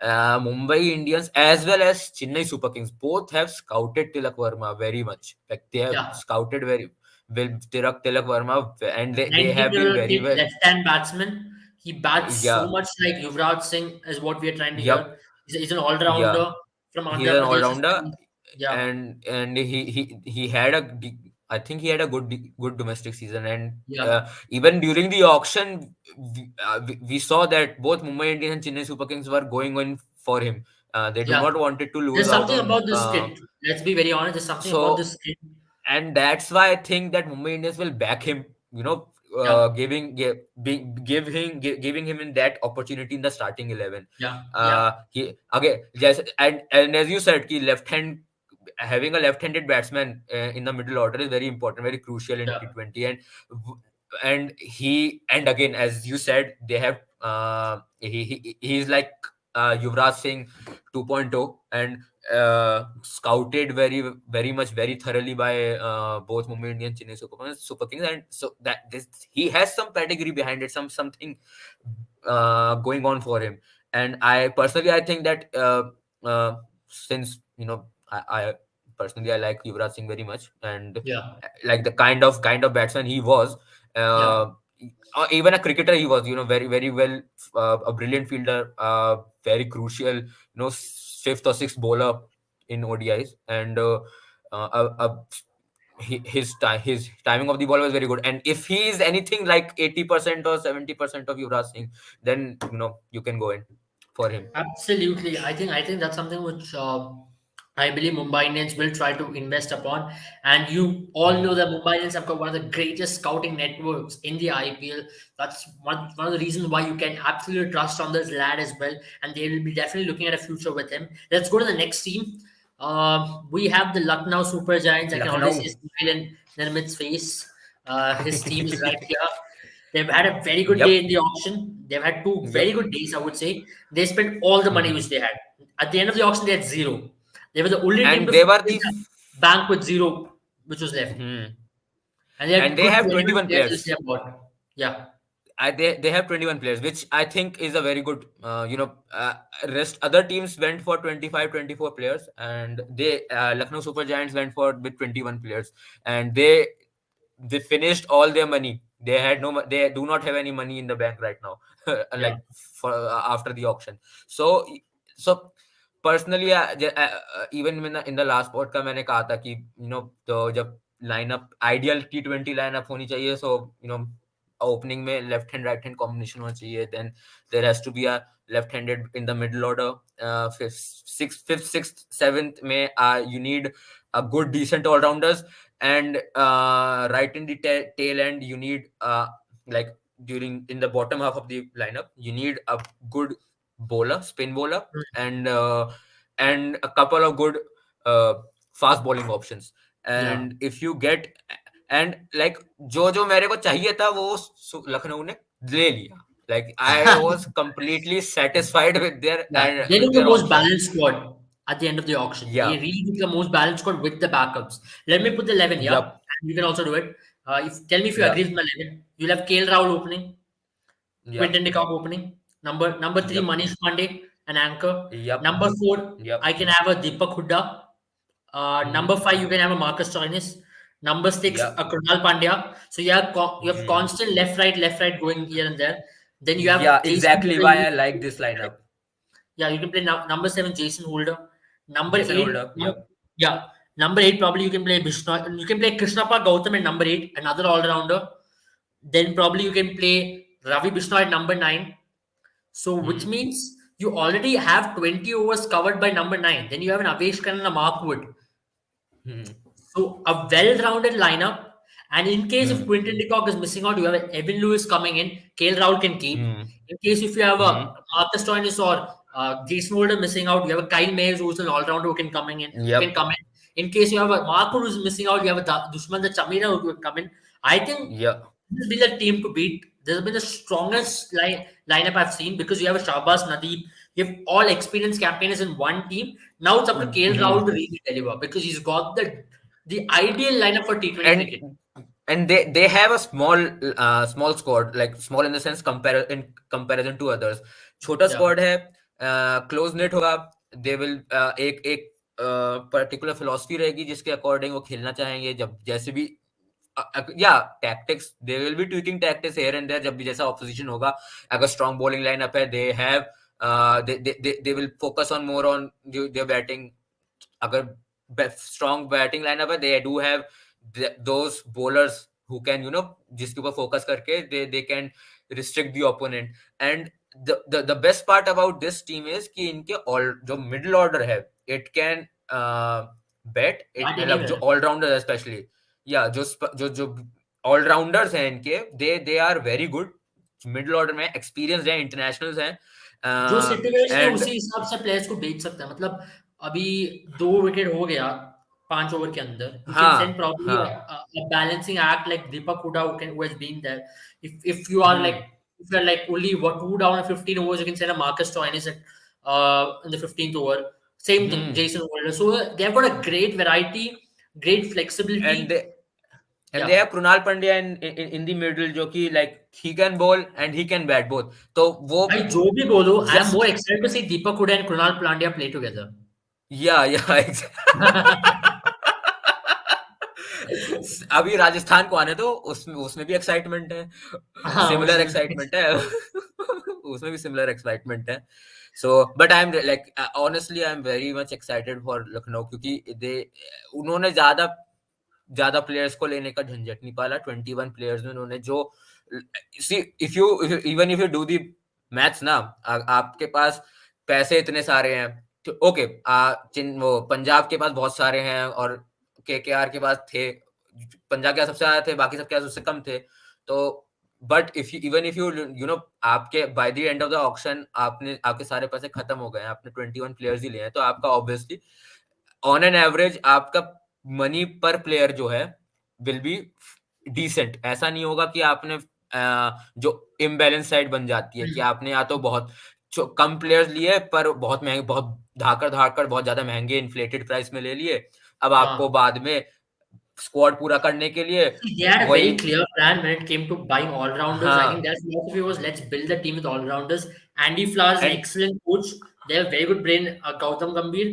Mumbai Indians as well as Chennai Super Kings both have scouted Tilak Varma very much. Like, they have yeah, scouted very well Tilak Varma, and they have been 19-year-old very kid, well. left-hand batsman. He bats so Yeah, much like Yuvraj Singh, is what we are trying to yep, hear. He's an yeah. all-rounder from He's Andhra an Pradesh. all-rounder, Yeah, and he had I think he had a good domestic season. And yeah, even during the auction, we saw that both Mumbai Indians and Chennai Super Kings were going on for him. They do yeah. not wanted to lose There's out something on. about this kid. Let's be very honest. There's something about So this kid. and that's why I think that Mumbai Indians will back him. Yeah, Giving him in that opportunity in the starting 11. yeah, yeah, He again, yes, and as you said, having a left-handed batsman in the middle order is very important, very crucial in yeah. T20. And again, as you said, they have he's like Yuvraj Singh 2.0, and scouted very much, very thoroughly by both Mumbai Indians, Chennai Super Kings. And so that this he has some pedigree behind it, something going on for him. And I think that since I personally, I like Yuvraj Singh very much, and Yeah, like the kind of batsman he was. yeah, Uh, Even a cricketer he was, very very well, a brilliant fielder, very crucial, fifth or sixth bowler in ODIs. And his timing of the ball was very good. And if he is anything like 80% or 70% of Yuvraj Singh, then you can go in for him. absolutely. I think that's something which I believe Mumbai Indians will try to invest upon. And you all know Hmm. that Mumbai Indians have got one of the greatest scouting networks in the IPL. That's one of the reasons why you can absolutely trust on this lad as well. And they will be definitely looking at a future with him. Let's go to the next team. We have the Lucknow Super Giants. I can already see a Lucknow. smile in Nirmit's face. His team is right here. They've had a very good day in Yep. the auction. They've had two very Yep. good days, I would say. They spent all the money which Hmm. they had. At the end of the auction, they had zero. They were the only team And to they finish were in the the bank with zero, which was left. hmm. And they And had they good have 21 21 players which they players. have bought. Yeah, They have 21 players, which I think is a very good. Rest other teams went for 25, 24 players, and Lucknow Super Giants went for with 21 players, and they finished all their money. They do not have any money in the bank right now, yeah. like for after the auction. So so personally, even in the last podcast मैंने कहा था कि तो जब lineup ideal T20 lineup होनी चाहिए. So opening में left hand right hand combination होना चाहिए. Then there has to be a left handed in the middle order. Fifth sixth seventh में you need a good decent all rounders. And right in the tail end, you need like during in the bottom half of the lineup, you need a good bowler, spin bowler, Mm, and a couple of good uh, fast bowling options. yeah. And if you get and like जो जो मेरे को चाहिए था वो लखनऊ ने ले लिया. Like, I was completely satisfied with Yeah, they took the their most option. balanced squad at the end of the auction. They Yeah. really took the most balanced squad with the backups. Let me put the 11 here, Yup. and you can also do it. If Tell me if you Yeah. agree with my 11. You'll have KL Rahul opening, Yeah. Quinton de Kock opening. Number three, Yup. Manish Pandey, an anchor. Yup. Number four, I Yup. can have a Deepak Hooda. Number Hmm. five, you can have a Marcus Stoinis. Number six, Yeah. a Krunal Pandya. So you have Hmm. constant left, right going here and there. Then you Yeah, have Jason exactly Holder. why I like this lineup. Yeah, you can play number seven, Jason Holder. Number Jason eight, Holder. Yup. yeah, number eight probably you can play Bishnoy. You can play Krishnappa Gautam at number eight, another all rounder. Then probably you can play Ravi Bishnoy at number nine. So, which Hmm. means you already have 20 overs covered by number nine. Then you have an Avesh Khan and a Mark Wood. Hmm. So, a well rounded lineup. And in case if Hmm. Quinton de Kock is missing out, you have Evan Lewis coming in. Kale Raul can keep. Hmm. In case if you have a Hmm. Marcus Stoinis or Jason Holder missing out, you have a Kyle Mayers who's an all-rounder who can Yep. come in. In case you have a Marco who's missing out, you have a Dushman the Chamira who can come in. I think Yeah. this has been the team to beat. This has been the strongest lineup I've seen because you have a Shahbaz Nadeem, you have all experienced campaigners in one team. Now it's up to KL Rahul to Hmm. really deliver because he's got the ideal lineup for T20 and cricket. and they have a small squad, like small in the sense in comparison to others. छोटा Yeah. squad है, close knit होगा. They will एक particular philosophy रहेगी जिसके according वो खेलना चाहेंगे, जब जैसे भी या tactics, they will be tweaking tactics here and there जब भी जैसा opposition होगा. अगर strong bowling lineup है, they have they will focus on more on their batting. अगर strong batting lineup है, they do have those bowlers who can, जिसके ऊपर focus करके they can restrict the opponent. And the best part about this team is कि इनके all जो middle order है, it can bet it, Bat मतलब जो anywhere. all rounders especially, या जो all rounders हैं इनके, they are very good. Middle order में एक्सपीरियंस है, इंटरनेशनल्स हैं. जो सिचुएशन है एंड उसी हिसाब से प्लेयर्स को बेच सकता है मतलब अभी 2 विकेट हो गया 5 ओवर के अंदर यू कैन सेंड हाँ, प्रॉब्ली हाँ. Balancing act like Deepak Hooda who has been there if you are like Hmm. if you're like only two down in 15 overs you can send a Marcus Stoinis in the 15th over same thing Hmm. Jason Holder so they've got a great variety great flexibility And they yeah have Krunal Pandya in the middle, जो कि like he can bowl and he can bat both. तो वो भाई जो भी बोलो I am just more excited to see Deepak Hooda and Krunal Pandya play together या अभी राजस्थान को आने दो, उसमें उसमें भी एक्साइटमेंट है, हाँ सिमिलर उसमें एक्साइटमेंट है. उसमें भी सिमिलर एक्साइटमेंट है. So but I am like honestly I am very much excited for Lucknow, क्योंकि दे उन्होंने ज्यादा ज्यादा प्लेयर्स को लेने का झंझट नहीं पाला. 21 प्लेयर्स में उन्होंने जो see if you even if you do the maths ना, आपके पास पैसे इतने सारे हैं, तो ओके, वो पंजाब के पास बहुत सारे हैं और केकेआर के पास थे, पंजाब के पास सबसे ज्यादा थे, बाकी सबके पास उससे कम थे. तो but if you even if you know आपके by the end of the auction आपने आपके सारे पैसे खत्म हो गए हैं, आपने 21 प्लेयर्स ही लिए हैं, तो आपका ऑब्वियसली ऑन एन एवरेज आपका मनी पर प्लेयर जो है विल बी डिसेंट. ऐसा नहीं होगा कि आपने जो इम्बैलेंस साइड बन जाती है कि आपने या तो बहुत कम प्लेयर्स लिए पर बहुत महंगे, बहुत धाकर धाकर बहुत ज्यादा महंगे इन्फ्लेटेड प्राइस में ले लिए, अब आपको हाँ बाद में स्क्वाड पूरा करने के लिए They had a वही. very clear plan when it came to buying all-rounders. I think हाँ. their philosophy was let's build a team with all-rounders. Andy Flower is an and excellent coach. They have very good brain, Gautam Gambhir,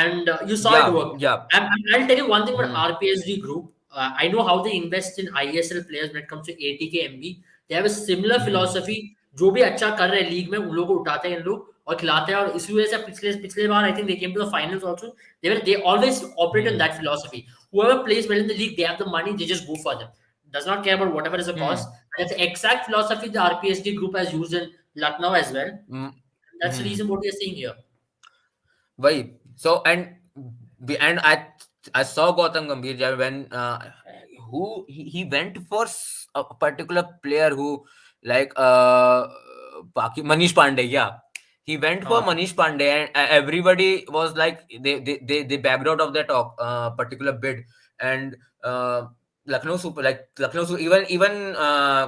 and you saw या it work. या I'll tell you one thing about hmm RPSG Group. I know how they invest in ISL players when it comes to 80K MB. They have a similar hmm philosophy. जो भी अच्छा कर रहे हैं league में उन लोगों को उठाते हैं इन लोग और खिलाते हैं और इसी वजह से पिछले पिछले बार I think they came to the finals also they always operate on hmm that philosophy. Whoever plays well in the league, they have the money, they just go for them. Does not care about whatever is the cost. Hmm And that's the exact philosophy the RPSD group has used in Lucknow as well. Hmm That's the hmm. reason what we are seeing here. वही. So and I saw Gautam Gambhir when who he went for a particular player who like Manish Pandey. Yeah, he went for Uh, Manish Pandey, and everybody was like they backed out of that particular bid. And even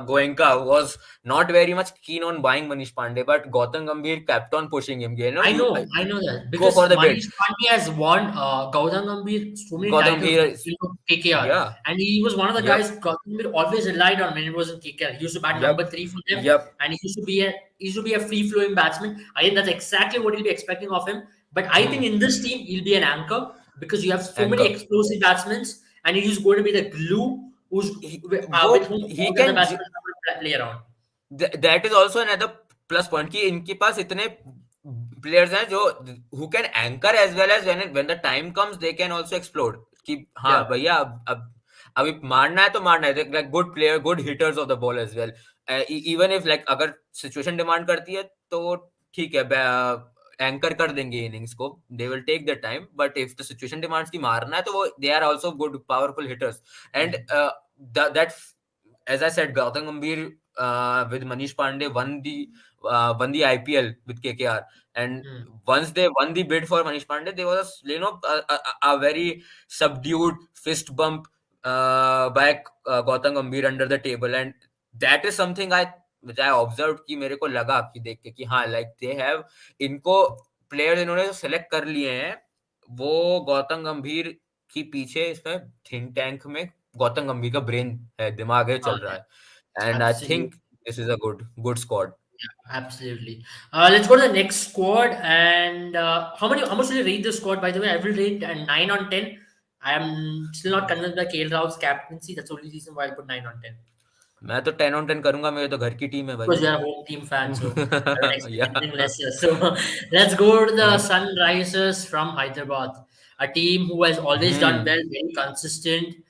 Goenka was not very much keen on buying Manish Pandey, but Gautam Gambhir kept on pushing him. I know that Go because for the bid. Manish Pandey has won Gautam Gambhir so many Gautam titles Gambhir is, in KKR, yeah, and he was one of the guys yep, Gautam Gambhir always relied on when it was in KKR. He used to bat yep, number three for them, yep. and he used to be a free flowing batsman. I think that's exactly what he'll be expecting of him. But I think Hmm. in this team he'll be an anchor because you have so many Anchor. explosive batsmen, and he's going to be the glue वो with whom he all the other can batsmen will play around. that is also another plus point कि इनके पास इतने players हैं जो who can anchor as well as when the time comes they can also explode. कि हाँ Yeah. भैया अब अभी मारना है तो मारना है. Like good player, good hitters of the ball as well. Even if like अगर situation demand करती है तो ठीक है, एंकर कर देंगे इनिंग्स को, they will take the time. But if the situation demands की मारना है तो वो they are also good powerful hitters. And that's, as I said, Gautam Gambhir with Manish Pandey won the IPL with KKR, and Hmm. once they won the bid for Manish Pandey, there was, a very subdued fist bump by Gautam Gambhir under the table, and that is something I which I observed कि मेरे को लगा कि देख के कि हाँ, like they have, इनको प्लेयर इन्होंने जो सेलेक्ट कर लिए हैं, वो गौतम गंभीर की पीछे इसमें थिंक टैंक में गौतम गंभीर का ब्रेन है, दिमाग है, चल रहा Yeah, है, and I absolutely. Think this is a good good squad. Absolutely. Let's go to the next squad. And how much will you rate the squad? By the way, I will rate a 9 on 10. I am still not convinced by KL Rao's captaincy. That's the only reason why I put 9 on 10. मैं तो 10 on 10 करूंगा, मेरे तो घर की team है भाई. Because we are a home team fan, so I don't expect या. anything lesser. So let's go to the Sunrisers from Hyderabad, a team who has always done hmm. well, very consistent.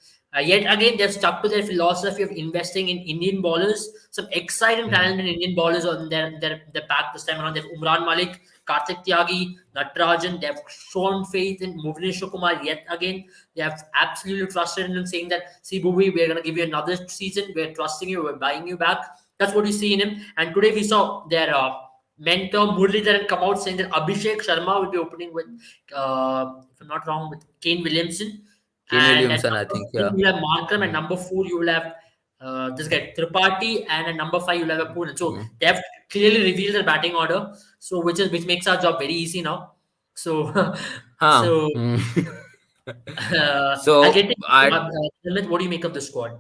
Yet again, they've stuck to their philosophy of investing in Indian bowlers. Some exciting hmm. talented Indian bowlers on their pack this time around. They have Umran Malik, Karthik Tyagi, Natarajan. They have shown faith in Bhuvneshwar Kumar yet again. They have absolutely trusted in him, saying that, see, Bhuvi, we're going to give you another season. We're trusting you. We're buying you back. That's what you see in him. And today we saw their mentor Muralidharan come out saying that Abhishek Sharma will be opening with, if I'm not wrong, with Kane Williamson. Kane And at Williamson I number think, three, yeah. you will have Markham. At number four, you will have this guy Tripathi. And at number five, you'll have a Poonen. So they have clearly revealed their batting order. So which makes our job very easy now. So हाँ. so I'll So get it. I Amit, what do you make of the squad?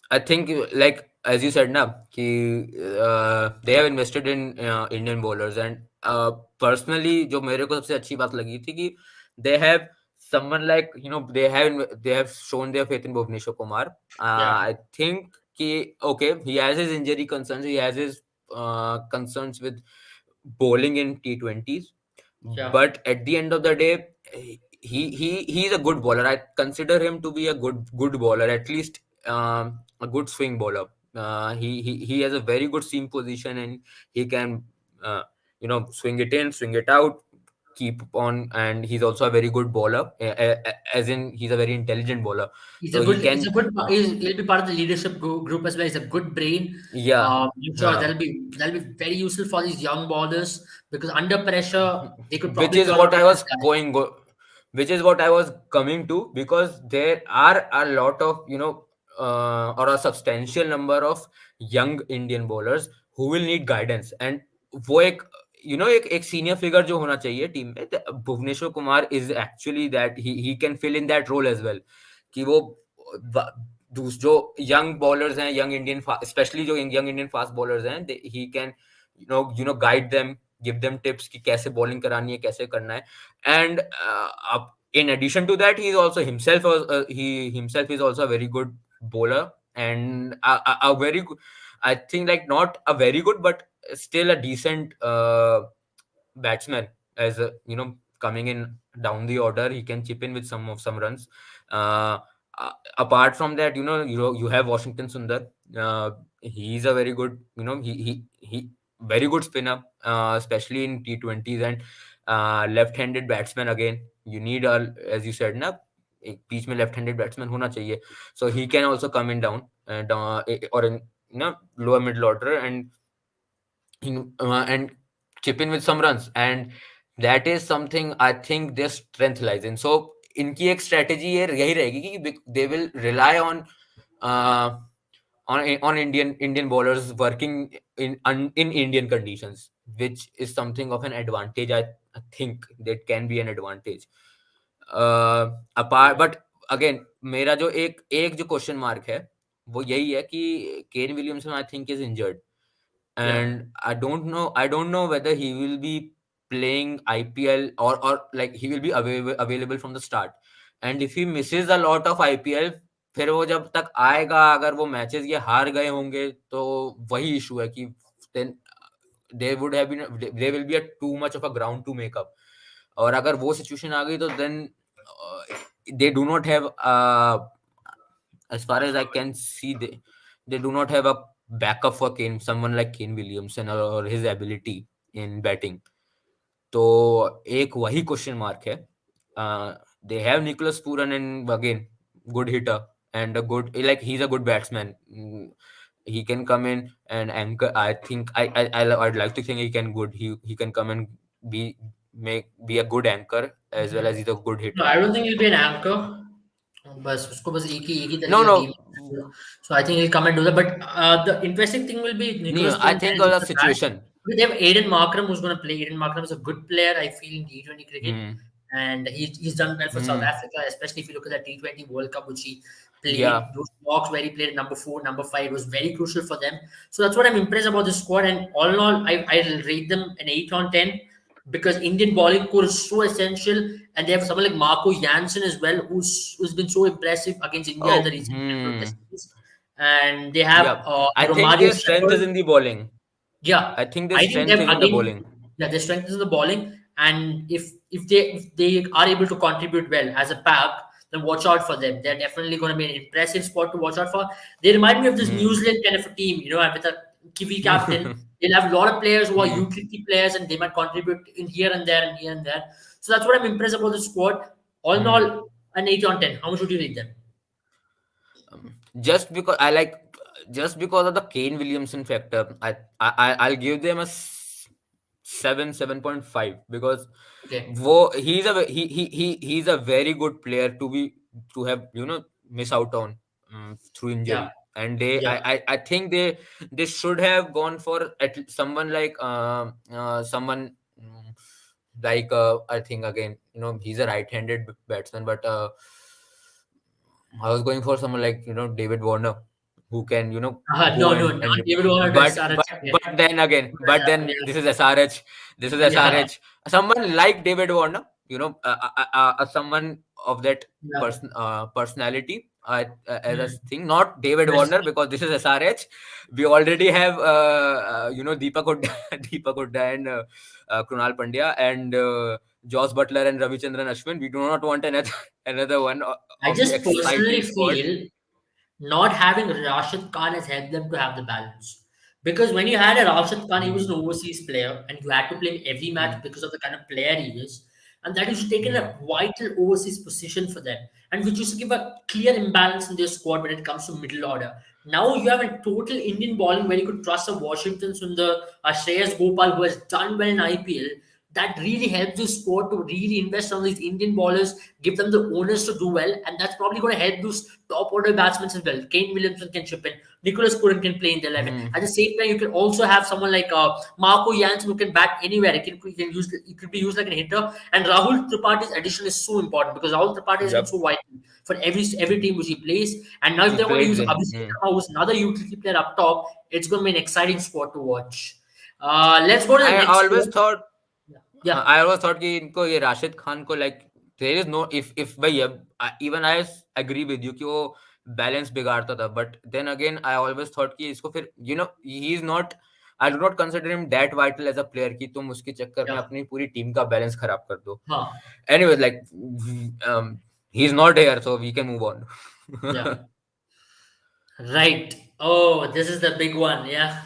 I think, like as you said, na, कि they have invested in Indian bowlers, and personally जो मेरे को सबसे अच्छी बात लगी थी कि they have someone like, they have shown their faith in Bhuvneshwar Kumar. Yeah, I think कि okay, he has his injury concerns, he has his concerns with bowling in T20s, yeah. but at the end of the day, he's a good bowler. I consider him to be a good bowler, at least a good swing bowler. He has a very good seam position, and he can swing it in, swing it out, keep on, and he's also a very good bowler, as in he's a very intelligent bowler, so he He's a can. good, he'll be part of the leadership group as well. He's a good brain. Yeah. I'm sure that'll be very useful for these young ballers because under pressure they could which probably is turn on what I to this was guy. going go- which is what I was coming to, because there are a lot of, or a substantial number of young Indian bowlers who will need guidance, and वो एक, एक senior figure जो होना चाहिए team में, Bhuvneshwar Kumar is actually that, he can fill in that role as well, कि वो जो यंग बॉलर्स हैं, यंग इंडियन, स्पेशली जो यंग इंडियन फास्ट बॉलर्स हैं, he can guide them, give them tips कि कैसे बॉलिंग करानी है, कैसे करना है, and in addition to that, he is also himself, he himself is also a very good bowler, and a very good, I think, like not a very good but still a decent batsman, as coming in down the order, he can chip in with some runs. uh, Apart from that, you have Washington Sundar. He's a very good, he very good spinner, especially in T20s, and left-handed batsman again. You need a, as you said na, एक बीच में left handed batsman होना चाहिए, so he can also come in down, or in lower middle order, and chip in with some runs, and that is something I think their strength lies in. So इनकी एक strategy ये यही रहेगी कि they will rely uh, on Indian bowlers working in Indian conditions, which is something of an advantage. I think that can be an advantage. Apart, but again, मेरा जो एक एक जो क्वेश्चन मार्क है, वो यही है कि Kane Williamson I think is injured, Yeah, and I don't know whether he will be playing IPL, or like he will be available from the start, and if he misses a lot of IPL, फिर वो जब तक आएगा, अगर वो matches ये हार गए होंगे, तो वही इशू है कि then there will be a too much of a ground to make up, और अगर वो सिचुएशन आ गई, तो then they do not have, as far as I can see, they do not have a backup for someone like Kane Williamson, or his ability in batting. तो एक वही question mark है. They have Nicholas Puran, and again, good hitter, and a good, like, he's a good batsman. He can come in and anchor. I think I'd like to think he can good. He can come and be a good anchor as well as he's a good No, hitter. I don't think he'll be an anchor. बस उसको बस एक ही तरीके No, का game no, so I think he'll come and do that. But the interesting thing will be no, Nicholas no. I Puran can think do of the that. situation. They have Aiden Markram who's going to play. Aiden Markram is a good player, I feel, in T20 cricket, Hmm. and he's done well for South Hmm. Africa, especially if you look at the T20 World Cup which he played. Yeah. Those blocks where he played number 4, number 5 was very crucial for them. So that's what I'm impressed about this squad. And all in all, I'll rate them an 8 on 10 because Indian bowling core is so essential, and they have someone like Marco Jansen as well, who's been so impressive against India in the Oh. recent Hmm. Test series. And they have Yeah. I think Romario their strength is Shepherd. in the bowling. Yeah, I think their I think strength they've is in the again, bowling. yeah, their strength is in the bowling, and if they are able to contribute well as a pack, then watch out for them. They're definitely going to be an impressive spot to watch out for. They remind me of this New Hmm. Zealand kind of a team, and with a Kiwi captain. They'll have a lot of players who are Hmm. utility players, and they might contribute in here and there and here and there. So that's what I'm impressed about the squad. All in Hmm. all, an 8 on 10. How much would you rate them? Just because just because of the Kane Williamson factor, I'll give them a 7.5 because Okay. he's a very good player to have miss out on through Yeah. injury. And Yeah. I think they should have gone for someone like someone like I think again, he's a right-handed batsman, but I was going for someone like David Warner, who can No, go no, and not David Warner to SRH. Yeah. but then this is SRH, Yeah. someone like David Warner, someone of that Yeah. personality as a Hmm. thing, not David Yes. Warner, because this is SRH. We already have Deepak Hooda, Deepak Hooda and Krunal Pandya and Josh Butler and Ravichandran Ashwin. We do not want another another one I of the just personally exciting squad. feel not having Rashid Khan has helped them to have the balance. Because when you had a Rashid Khan, he was an Hmm. overseas player, and you had to play him every match Hmm. because of the kind of player he is. And that used to take in Hmm. a vital overseas position for them, and which used to give a clear imbalance in their squad when it comes to middle order. Now you have a total Indian bowling where you could trust a Washington Sundar, a Shreyas Gopal who has done well in IPL. That really helps the squad to really invest on these Indian bowlers, give them the owners to do well, and that's probably going to help those top order batsmen as well. Kane Williamson can chip in, Nicholas Puran can play in the 11. Hmm. At the same time, you can also have someone like Marco Jansen who can bat anywhere. He could be used like a hitter, and Rahul Tripaঠি's addition is so important because Rahul Tripathi has been so Yep. vital for every team which he plays. And now if He they want to plays use in. Abhishek Sharma, who's another utility player up top, it's going to be an exciting squad to watch. Let's go to the I next always squad. thought Yeah, I always thought कि इनको ये राशिद खान को like there is no if भाई even I agree with you कि वो balance बिगाड़ता था, but then again I always thought कि इसको फिर he is not, I do not consider him that vital as a player कि तुम उसके चक्कर में yeah, अपनी पूरी टीम का balance खराब कर दो. huh, Anyways, like he's not here, so we can move on. yeah. Right. Oh, this is the big one. Yeah.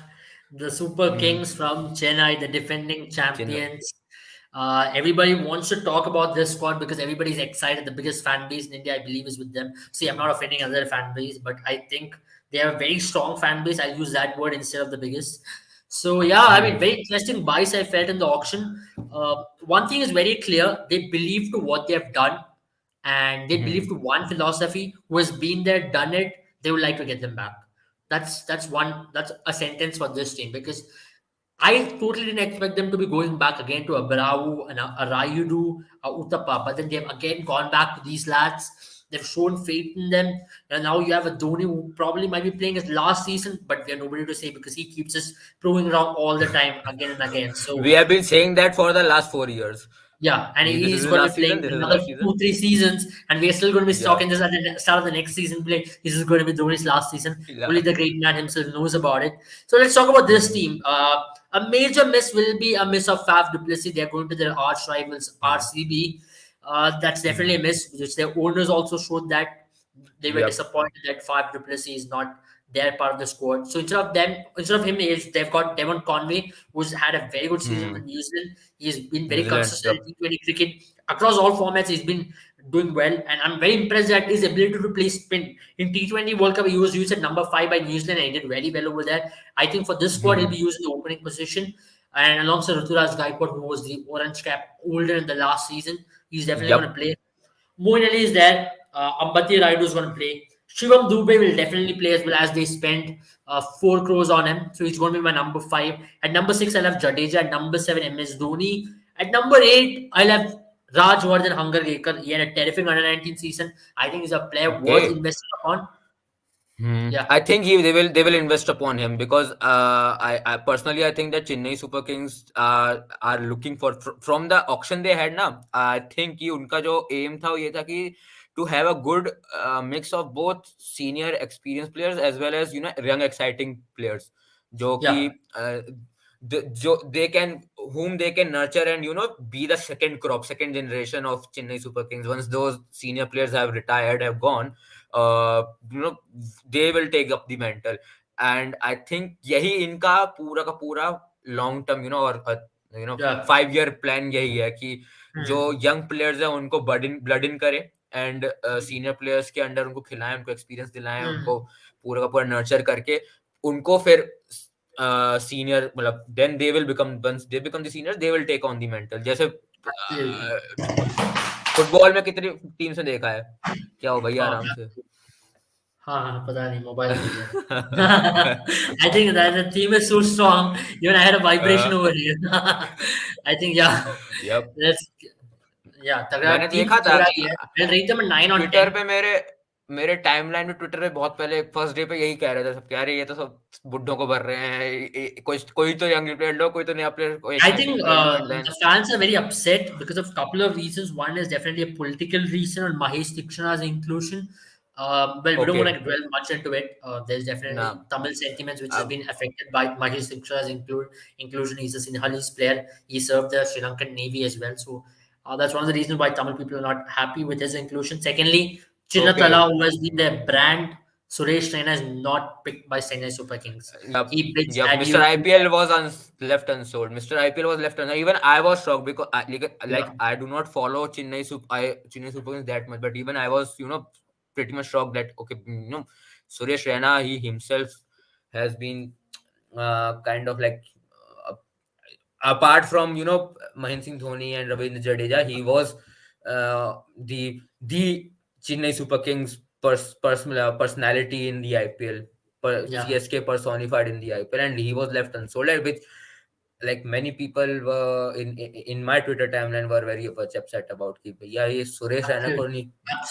The Super Hmm. Kings from Chennai, the defending Chennai. champions. Everybody wants to talk about this squad because everybody's excited. The biggest fan base in India, I believe, is with them. See, I'm not offending other fan base, but I think they have a very strong fan base. I'll use that word instead of the biggest. So, yeah, I mean, Hmm. very interesting buys I felt in the auction. One thing is very clear they believe to what they have done and they believe Hmm. to one philosophy who has been there, done it, they would like to get them back. That's a sentence for this team because I totally didn't expect them to be going back again to a Bravo and a Rayudu, a Uttapa, but then they've again gone back to these lads. They've shown faith in them, and now you have a Dhoni who probably might be playing his last season, but we have nobody to say because he keeps us proving wrong all the time, again and again. We So have been saying that for the last 4 years. yeah, and This is he's his going to last be season. playing This is his another last season. 2-3 seasons, and we're still going to be Yeah. talking this at the start of the next season play. This is going to be Dhoni's last season. Only Yeah. the great man himself knows about it. So let's talk about this Hmm. team. A major miss will be a miss of Faf Duplessis. They're going to their arch rivals Hmm. RCB. That's definitely a Hmm. miss, which their owners also showed that they were Yep. disappointed that Faf Duplessis is not their part of the squad. So instead of him, they've got Devon Conway, who's had a very good season with Hmm. New Zealand. He's been New very Zealand. consistent Yep. in T20 cricket across all formats. He's been doing well, and I'm very impressed at his ability to play spin. In T20 World Cup, he was used at number 5 by New Zealand and he did very well over there. I think for this squad, he'll be Hmm. used in the opening position. And alongside Ruturaj Gaikwad, who was the orange cap older in the last season, he's definitely going to Yep. play. Moeen Ali is there. Ambati Raidu is going to play. Shivam Dubey will definitely play as well as they spent 4 crores on him. So he's going to be my number 5. At number 6, I'll have Jadeja. At number 7, MS Dhoni. At number 8, I'll have Rajwardhan Hungergaker. He had a terrific under 19 season. I think he's a player worth Okay. investing upon. Yeah, I think they will invest upon him because I personally I think that Chennai Super Kings are looking for from the auction they had now. I think कि उनका जो aim था वो ये था कि to have a good mix of both senior experienced players as well as young exciting players जो कि yeah, जो they can whom they can nurture and be the second generation of Chennai Super Kings once those senior players have retired have gone. uh, you know they will take up the mantle and I think यही इनका पूरा का पूरा long term और yeah. 5 year plan यही है कि जो Hmm. यंग प्लेयर्स है उनको ब्लड इन करें एंड सीनियर प्लेयर्स के अंडर उनको खिलाएं उनको एक्सपीरियंस दिलाएं उनको Hmm. पूरा का पूरा नर्चर करके उनको फिर सीनियर मतलब then they will become once they become the senior they will take on the mental जैसे Absolutely. फुटबॉल में कितनी टीम से देखा है क्या हो भैया हाँ, आराम से हाँ, हाँ, पता नहीं मोबाइल गिर गया था। I think that the team is so strong. Even I had a vibration हाँ, over here. I think yeah, yup that's yeah. तगड़ा मैंने team देखा था तगड़ा कि ही है। मैं rate them a 9 on Twitter 10. पे मेरे मेरे टाइमलाइन में ट्विटर पे बहुत पहले फर्स्ट डे पे यही कह रहे थे सब कह रहे ये तो सब बुड्ढों को भर रहे हैं कोई कोई तो यंग प्लेयर लो कोई तो नया प्लेयर कोई I एक्साइटिंग think प्लेयर लो and then the fans are very upset because of a couple of reasons. One is definitely a political reason on Mahesh Dikshana's inclusion. Well, we don't okay want to dwell much into it. There's ना definitely Tamil sentiments which has अब been affected by Mahesh Dikshana's inclusion. He's a Sinhalese player. He served the Sri Lankan Navy as well. So that's one of the reasons why Tamil people are not happy with his inclusion. Secondly, okay Chinnathala, who has been their brand, Suresh Raina is not picked by Chennai Super Kings. Yep, He brings yep. Mr. adulation. IPL was left unsold. Mr. IPL was left unsold. Even I was shocked because Yeah, I do not follow Chennai Super Kings that much, but even I was pretty much shocked that okay Suresh Raina he himself has been kind of like uh, apart from Mahendra Singh Dhoni and Ravindra Jadeja, he was the Chennai Super Kings personality in the IPL, yeah. CSK personified in the IPL, and he was left unsold, which like many people were in my Twitter timeline were very much upset about कि भैया ये सुरेश रैना को Absolutely. नहीं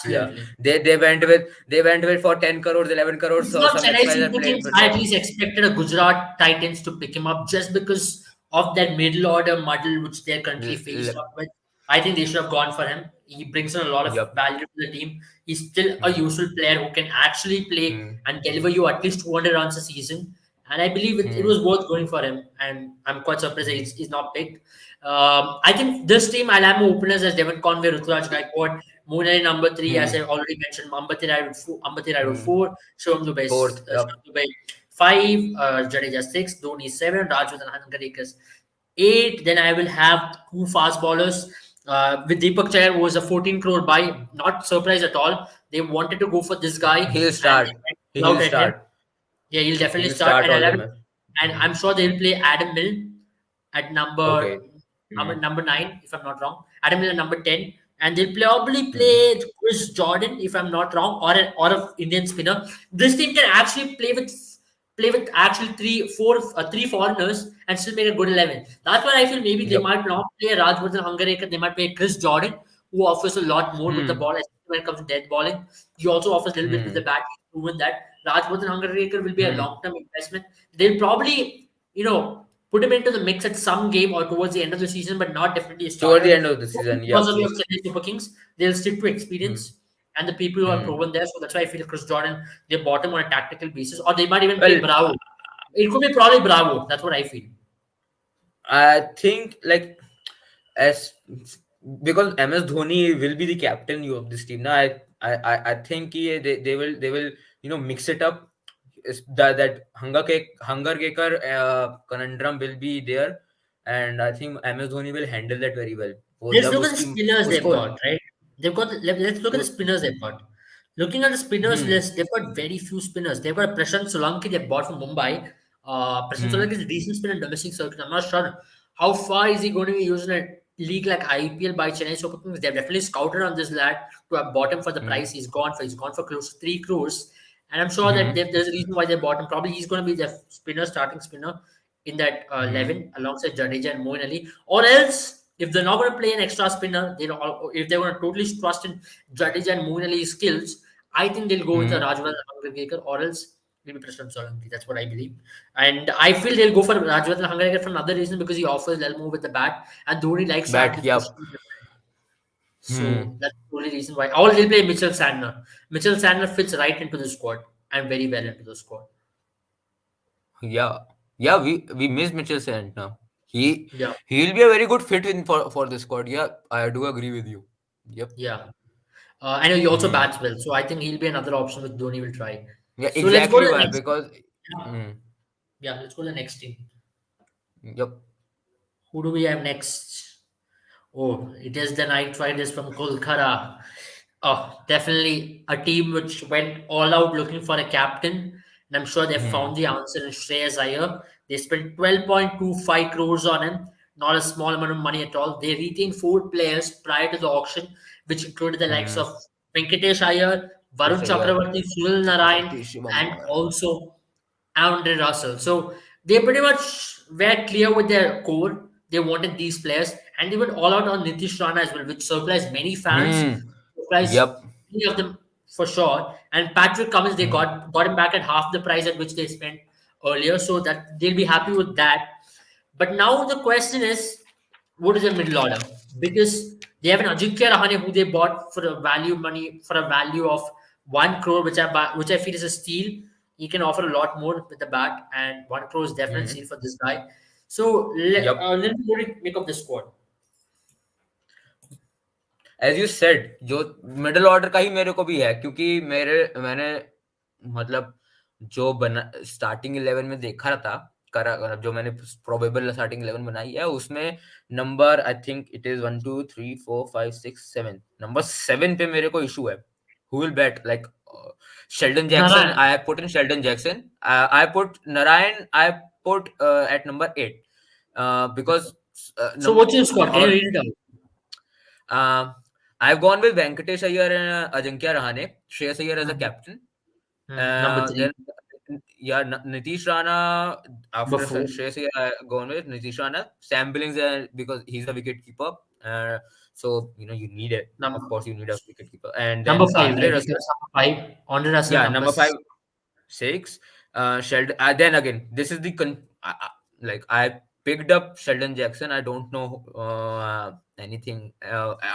किया Absolutely. they went with for 10 crores 11 crores It's so not some Chennai XYZ Super Kings. I at least expected a Gujarat Titans to pick him up just because of that middle order muddle which they're currently faced up with. I think they should have gone for him. He brings in a lot of yep value to the team. He's still a hmm, useful player who can actually play hmm, and deliver you at least 200 runs a season. And I believe it hmm, was worth going for him. And I'm quite surprised that hmm, he's not picked. I think this team, I'll have more openers as Devon Conway, Ruturaj Gaikwad, Mooney number 3, as I hmm, already mentioned, Ambati Rayudu hmm. 4, Fourth, yep. Shivam Dubey 5, Jadeja 6, Dhoni 7, Rajwardhan Hangadekar 8. Then I will have two fast bowlers with Deepak Chahar, who was a 14 crore buy. Not surprised at all. They wanted to go for this guy He'll and start. they went He'll all out at him. start. Yeah, he'll definitely He'll start. start all the match. And Hmm. I'm sure they'll play Adam Mill at Okay. Hmm. number 9, if I'm not wrong. Adam Mill at number 10. And they'll probably Hmm. play Chris Jordan, if I'm not wrong, or a Indian spinner. This team can actually play with actually three foreigners and still make a good 11. That's why I feel maybe they Yep. might not play Rajwardhan Hungarekar. They might play Chris Jordan, who offers a lot more with the Hmm. ball, especially when it comes to dead bowling. He also offers a little bit with the Hmm. bat. He's proven that. Rajwardhan Hungarekar will be a Hmm. long-term investment. They'll probably, put him into the mix at some game or towards the end of the season, but not definitely a Toward the starter. end of the season. Because Yep. of your Yep. Chennai Super Kings, they'll stick to Hmm. experience and the people who are Hmm. proven there. So that's why I feel Chris Jordan, they bought him on a tactical basis, or they might even play Well, Bravo. It could be probably Bravo. That's what I feel. I think like as because MS Dhoni will be the captain of this team. Now, I think they will mix it up. That Hunger Gaker conundrum will be there, and I think MS Dhoni will handle that very well. वो Let's जब look at the उसकी spinners they've उसको got, right? Let's look at the So, spinners they've got. Looking at the spinners hmm, list, they've got very few spinners. They've got Prashant Solanki they bought from Mumbai. Prashant Solanki hmm, is a decent spinner in domestic circuit. I'm not sure how far is he going to be used in a league like IPL by Chennai Super Kings. They've definitely scouted on this lad to have bought him for the price hmm, he's gone for close to 3 crores. And I'm sure that hmm, there's a reason why they bought him. Probably he's going to be the starting spinner in that hmm, 11 alongside Jadeja and Moeen Ali. Or else, if they're not going to play an extra spinner, if they're going to totally trust in Jadeja and Moeen Ali's skills, I think they'll go with the hmm. Rajwardhan Hangarkar, or else maybe Prashant Solanki. That's what I believe. And I feel they'll go for Rajwardhan Hangarkar for another reason because he offers a little more with the bat, and Dhoni likes that Bat, with yep. pushing. So Hmm. that's the only reason why. Or he'll play Mitchell Sandner. Mitchell Sandner fits right into the squad and very well into the squad. Yeah. Yeah, we miss Mitchell Santner. He Yeah, he'll be a very good fit in for the squad. Yeah, I do agree with you. Yep. yeah. I know he also Hmm. bats well, so I think he'll be another option which Dhoni will try. Yeah, So let's go to exactly the why. next team. Because Yeah, hmm. yeah, let's go to the next team. Yep. Who do we have next? Oh, it is the Knight Riders from Kolkata. Oh, definitely a team which went all out looking for a captain, and I'm sure they found Hmm. the answer in Shreyas Iyer. They spent 12.25 crores on him, not a small amount of money at all. They retained four players prior to the auction, which included the likes Hmm. of Venkatesh Iyer, Varun Yar, Chakravarti, Sunil Narayan, Chakravarti, Shivam and Dugar. also Andre Russell. So they pretty much were clear with their core. They wanted these players, and they went all out on Nitish Rana as well, which surprised many fans, Hmm. surprised Yep. many of them for sure. And Patrick Cummins, they Hmm. got him back at half the price at which they spent earlier, so that they'll be happy with that. But now the question is, what is the middle order? Because they have an Ajinkya Rahane who they bought for a value of 1 crore, which I feel is a steal. He can offer a lot more with the bat, and 1 crore is definitely steal Hmm. for this guy. So Yep. let me make up the squad. As you said जो middle order का ही मेरे को भी है क्योंकि मैंने मतलब जो बना स्टार्टिंग 11 में देखा था करा जो मैंने प्रोबेबल स्टार्टिंग 11 बनाई है उसमें number I think it is 1 2 3 4 5 6 7 number 7 पे मेरे को इशू है who will bat like Sheldon Jackson Narayan. I put in Sheldon Jackson I put Narayan I put at number 8 because So what's your squad? Can you और read it out? Uh, I've gone with Venkatesh Iyer and Ajinkya Rahane, Shreyas Iyer as a Mhm. captain. Number Then, three, yeah, Nitish Rana, number after four, Shreyas Iyer, I've gone with Nitish Rana. Sam Billings, because he's a wicket keeper. So, you need it. Of number course, you need a wicket keeper. And number then five, Andre right? Russell. Because number five, Andre Russell, Yeah, number number five, six. Sheldon. Then again, this is the like I picked up Sheldon Jackson. I don't know anything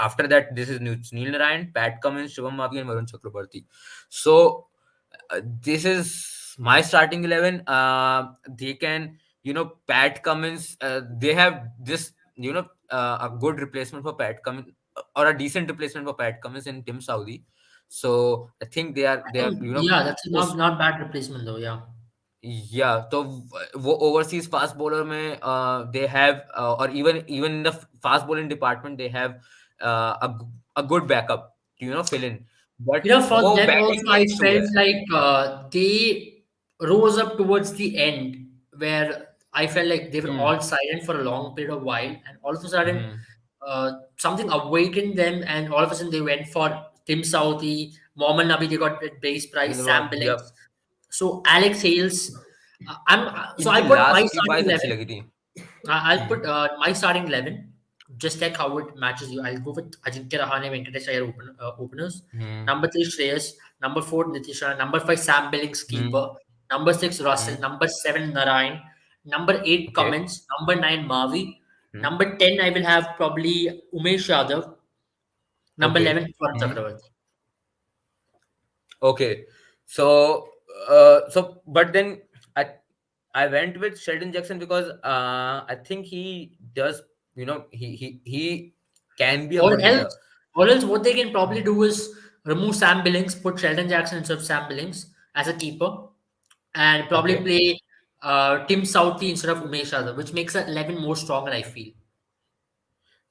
after that. This is Neil Narayan, Pat Cummins, Shivam Mavi, and Varun Chakrabarti. So this is my starting 11. They can, Pat Cummins. They have this, a good replacement for Pat Cummins or a decent replacement for Pat Cummins in Tim Saudi. So I think they I are, think, yeah, that's a us not bad replacement though. Yeah. या तो वो overseas fast bowler में they have और even in the fast bowling department they have a good backup to fill in but For वो them batting also, में I issue felt है. like they rose up towards the end where I felt like they were hmm. all silent for a long period of while, and all of a sudden, hmm. something awakened them, and all of a sudden they went for Tim Southey, Mohammad Nabi. They got the base price, Sam या Billings, so Alex Hales. So I इनकी put my last की starting बाइस अच्छी 11. लगी थी. I'll hmm. put my starting 11. Just check how it matches you. I'll go with Ajinkya Rahane, Venkatesh Iyer openers. Hmm. Number 3, Shreyas. Number 4, Nitish Rana. Number 5, Sam Billings, hmm. keeper. Number 6, Russell. Hmm. Number 7, Narayan. Number 8, okay. Cummins. Number 9, Mavi. Hmm. Number 10, I will have probably Umesh Yadav. Number okay. 11, Varun hmm. Chakravarti. Okay. So, but then I I went with Sheldon Jackson because I think he does, he can be a Or good hitter. else, or else, what they can probably do is remove Sam Billings, put Sheldon Jackson instead of Sam Billings as a keeper, and probably Okay. play Tim Southey instead of Umesh Yadav, which makes the 11 more stronger, I feel.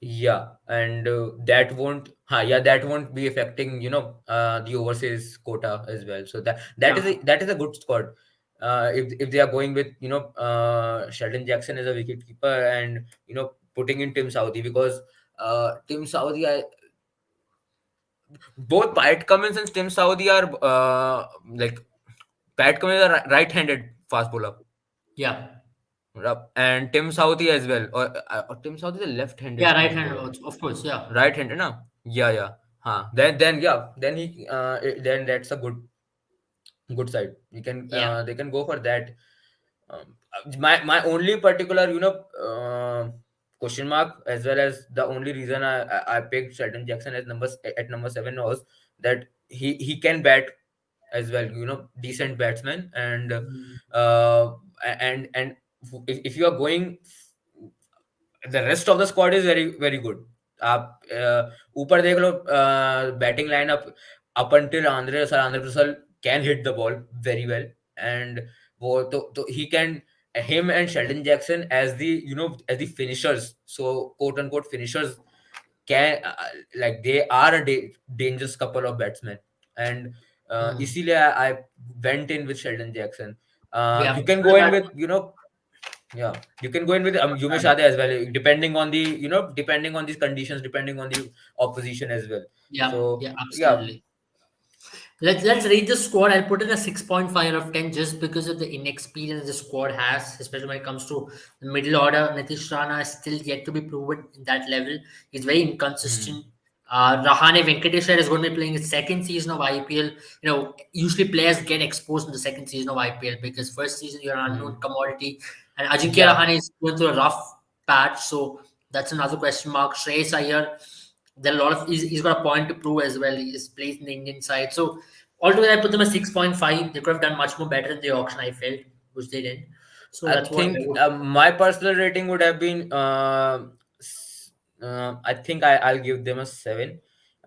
Yeah, and that won't be affecting, the overseas quota as well. So Yeah, that is a good squad. If they are going with, Sheldon Jackson as a wicketkeeper, and putting in Tim Southee, because Tim Southee, both Pat Cummins and Tim Southee are, like, Pat Cummins is a right-handed fast bowler. yeah, And Tim Southee as well, or Tim Southee is a left-handed yeah. Right fast hand, bowler. of course. Yeah, Right-handed, na? Yeah, yeah. Then yeah, then that's a good side. yeah. They can go for that. My only particular, question mark, as well as the only reason I picked Sheldon Jackson as at number 7, was that he can bat as well. Decent batsman, Mm. and if you are going, the rest of the squad is very very good. आप ऊपर देख लो, batting lineup up until Andre Russell can hit the ball very well, and वो तो ही can, him and Sheldon Jackson as the finishers, so quote unquote finishers, can, like, they are a dangerous couple of batsmen, and Mm. इसीलिए I went in with Sheldon Jackson. Yeah. You can go in with, yeah, you can go in with Umesh Yadav as well, depending on these conditions, depending on the opposition as well. Yeah, So yeah, yeah. absolutely. Let's rate the squad. I'll put in a 6.5 out of 10 just because of the inexperience the squad has, especially when it comes to the middle order. Nitish Rana is still yet to be proven in that level. He's very inconsistent. Hmm. Rahane Venkateshwar is going to be playing his second season of IPL. Usually players get exposed in the second season of IPL because first season you're an unknown Hmm. commodity, and Ajinkya Yeah. Rahane is going through a rough patch, so that's another question mark. Shreyas Iyer, there are a lot of he's got a point to prove as well. He's played in the Indian side, so altogether I put them at 6.5. They could have done much more better in the auction, I felt, which they didn't. So I that's what I think, would. my personal rating would have been, I think I'll give them a 7,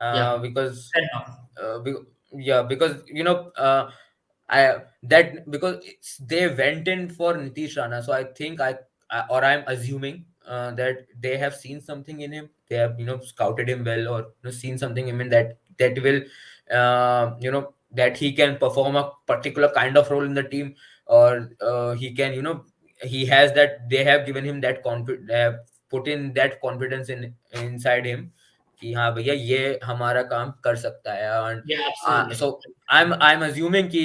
Yeah, because, fair enough. be, yeah, because, because they went in for Nitish Rana, so I think or I'm assuming, that they have seen something in him. They have, scouted him well, or, seen something in him that will, that he can perform a particular kind of role in the team, or he can, he has that, they have given him that confidence, they have put in that confidence inside him, कि हाँ भैया ये हमारा काम कर सकता है, Yeah, absolutely. So I am assuming कि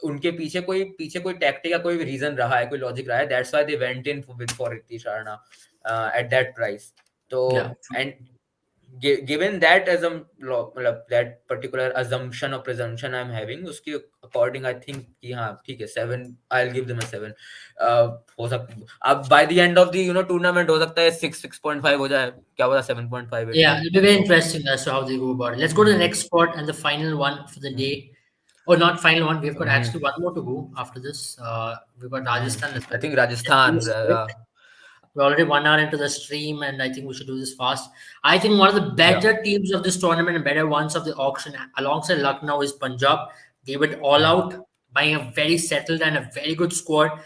उनके पीछे कोई टैक्टिक या कोई रीजन रहा है, कोई लॉजिक रहा है, that's why they went in with for Ritish Rana at that price. तो Yeah, एंड given that मतलब that particular assumption or presumption I'm having, उसके according I think कि हाँ ठीक है 7, I'll give them a 7. हो सकता अब by the end of the tournament हो सकता है 6.5 हो जाए, क्या पता 7.5 8 yeah. हो. It'll be very interesting as to how they go about it. Let's go to the Hmm. next spot and the final one for the day. Or not final one. We've got Hmm. actually one more to go after this. We've got Hmm. Rajasthan as I well. think Let's do Rajasthan. this quick. We're already 1 hour into the stream, and I think we should do this fast. I think one of the Yeah. better teams of this tournament and better ones of the auction, alongside Lucknow, is Punjab. They went all Hmm. out, buying a very settled and a very good squad.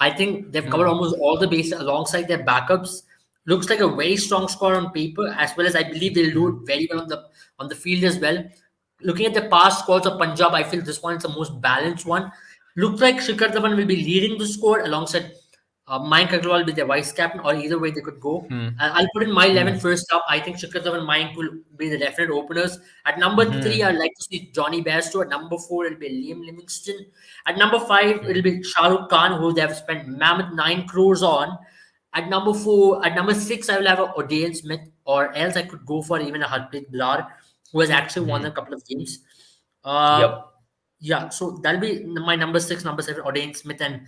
I think they've covered Hmm. almost all the bases alongside their backups. Looks like a very strong squad on paper, as well as I believe they'll do Hmm. it very well on the field as well. Looking at the past squads of Punjab, I feel this one is the most balanced one. Looks like Shikhar Dhawan will be leading the squad alongside Mayank Agarwal will be their vice captain, or either way they could go. Hmm. I'll put in my 11 Hmm. first up. I think Shikhar Dhawan and Mayank will be the definite openers. At number three, Hmm. I'd like to see Johnny Bairstow. At number four, it'll be Liam Livingston. At number five, it'll Hmm. be Shah Rukh Khan, who they have spent mammoth 9 crores on. At number six, I will have a Odean Smith, or else I could go for even a Harpreet Brar, who has actually won a Hmm. couple of games. Uh, Yep. yeah, so that'll be my number six, number seven, Odean Smith and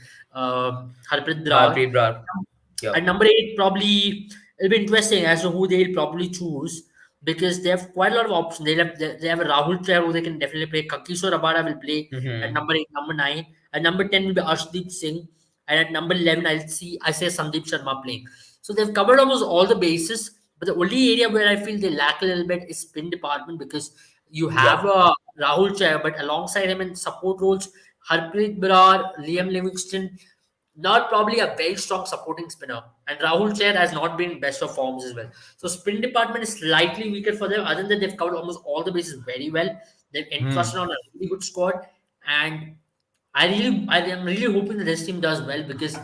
Harpreet Brar. Harpreet Brar. At Yep. number eight, probably it'll be interesting as to who they'll probably choose because they have quite a lot of options. They have a Rahul Trair who they can definitely play. Kakishore Rabada will play at Hmm. number eight, number nine. At number 10 will be Arshdeep Singh. And at number 11, I say Sandeep Sharma playing. So they've covered almost all the bases. But the only area where I feel they lack a little bit is spin department because you have Yep. Rahul Chair, but alongside him in support roles, Harpreet Brar, Liam Livingston, not probably a very strong supporting spinner. And Rahul Chair has not been best of forms as well. So spin department is slightly weaker for them. Other than that, they've covered almost all the bases very well. They've entrusted Hmm. on a really good squad, and I am really hoping that this team does well because.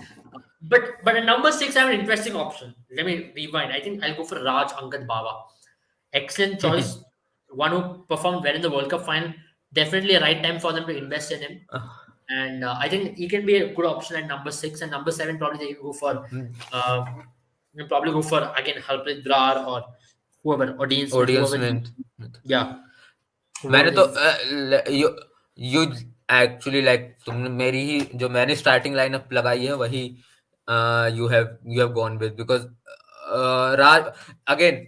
But at number six, I have an interesting option. Let me rewind. I think I'll go for Raj Angad Baba. Excellent choice. One who performed well in the World Cup final. Definitely a right time for them to invest in him. And I think he can be a good option at number six. And number seven, probably they can go for, uh, you can probably go for again Harpreet Brar or whoever, or Dean Smith, or Dean whoever. Smith. Yeah, whoever मैंने तो they. You actually like तुमने मेरी ही जो मैंने starting lineup लगाई है वही you have gone with because Raj again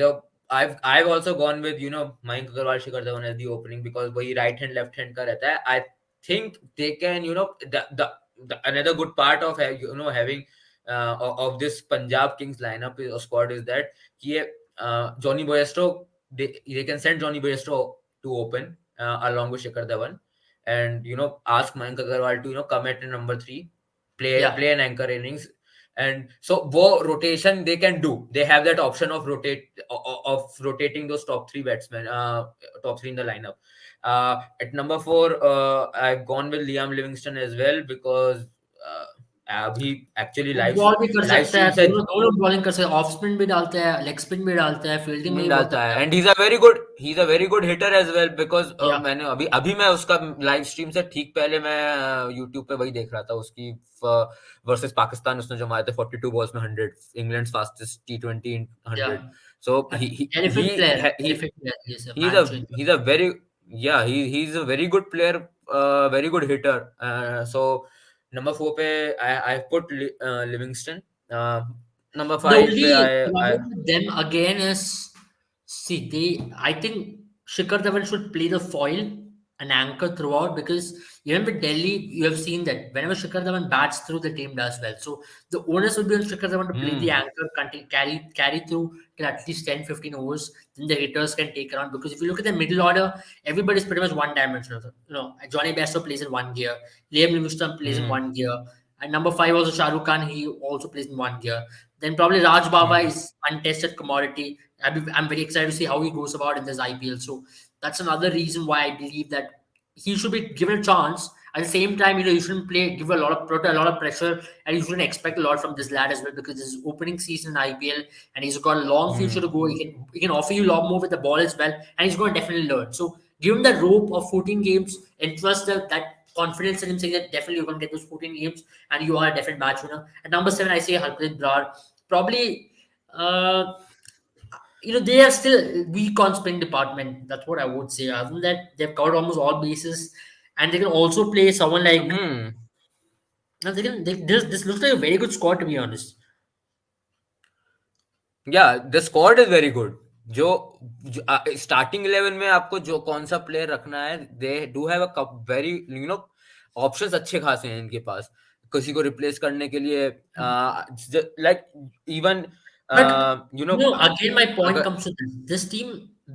the I've also gone with Mayank Agarwal, Shikhar Dhawan as the opening because वही right hand left hand का रहता है. I think they can the another good part of having of this Punjab Kings lineup or squad is that कि Johnny Boyestro, they can send Johnny Boyestro to open along with Shikhar Dhawan, and ask Mayank Agarwal to come at number three, Yeah. play an anchor innings. And so wo rotation they can do. They have that option of rotating those top three batsmen, top three in the lineup. At number four, I've gone with Liam Livingston as well because अभी actually ball भी कर live सकता है, stream से दोनों दोनों bowling कर सकते हैं, ऑफ स्पिन भी डालता है, लेग स्पिन भी डालता है, फील्डिंग में में भी बहुत डालता अच्छा है. है। And he is a very good hitter as well because yeah मैंने अभी मैं उसका लाइव स्ट्रीम से ठीक पहले मैं यूट्यूब पे वही देख रहा था उसकी वर्सेस पाकिस्तान. उसने जो मारे थे 42 बॉल्स में 100, इंग्लैंड फास्टेस्ट T20 इन या 100. सो टेरिफिक प्लेयर, टेरिफिक प्लेयर, ये सब he's a match changer. he's a very yeah he's a very good player, very good hitter. So number 4 पे I put Livingston. uh, number The 5 पे only I problem with them again is, see, I think Shikhar Dhawan should play the foil and anchor throughout because even with Delhi, you have seen that whenever Shikhar Dhawan bats through, the team does well. So the onus would be on Shikhar Dhawan to play the hmm. anchor, carry through till at least 10, 15 overs. Then the hitters can take around because if you look at the middle order, everybody's pretty much one dimensional. Johnny Bairstow plays in one gear, Liam Livingstone plays in Hmm. one gear. And number five also Shah Rukh Khan, he also plays in one gear. Then probably Raj Baba Hmm. is untested commodity. I'm very excited to see how he goes about in this IPL. So that's another reason why I believe that he should be given a chance. At the same time, you shouldn't give a lot of a lot of pressure, and you shouldn't expect a lot from this lad as well because this is opening season in IPL, and he's got a long future Hmm. to go. He can offer you a lot more with the ball as well, and he's going to definitely learn. So give him the rope of 14 games, and trust that confidence in him, saying that definitely you're going to get those 14 games, and you are a definite match winner. At number seven, I say Harpreet Brar. Probably, uh, they are still weak on spin department. That's what I would say. Other than that, they've covered almost all bases, and they can also play someone like. Hmm. This looks like a very good squad, to be honest. या the squad is very good. जो, starting 11 में आपको जो कौन सा player रखना है, they do have a very options अच्छे खासे हैं इनके पास किसी को रिप्लेस करने के लिए. Like even But you know again, my point अगर comes to this. This team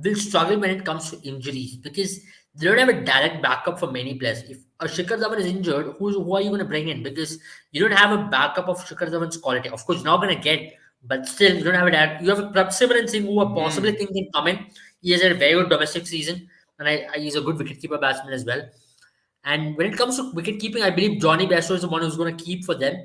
will struggle when it comes to injuries because they don't have a direct backup for many players. If a Shikhar Dhawan is injured, who are you going to bring in? Because you don't have a backup of Shikhar Dhawan's quality. Of course, you're not going to get, but still, you don't have a direct. You have a Prabhsimran Singh who are possibly hmm. thinking come in. He has had a very good domestic season, and he's a good wicketkeeper batsman as well. And when it comes to wicket keeping, I believe Johnny Bairstow is the one who's going to keep for them.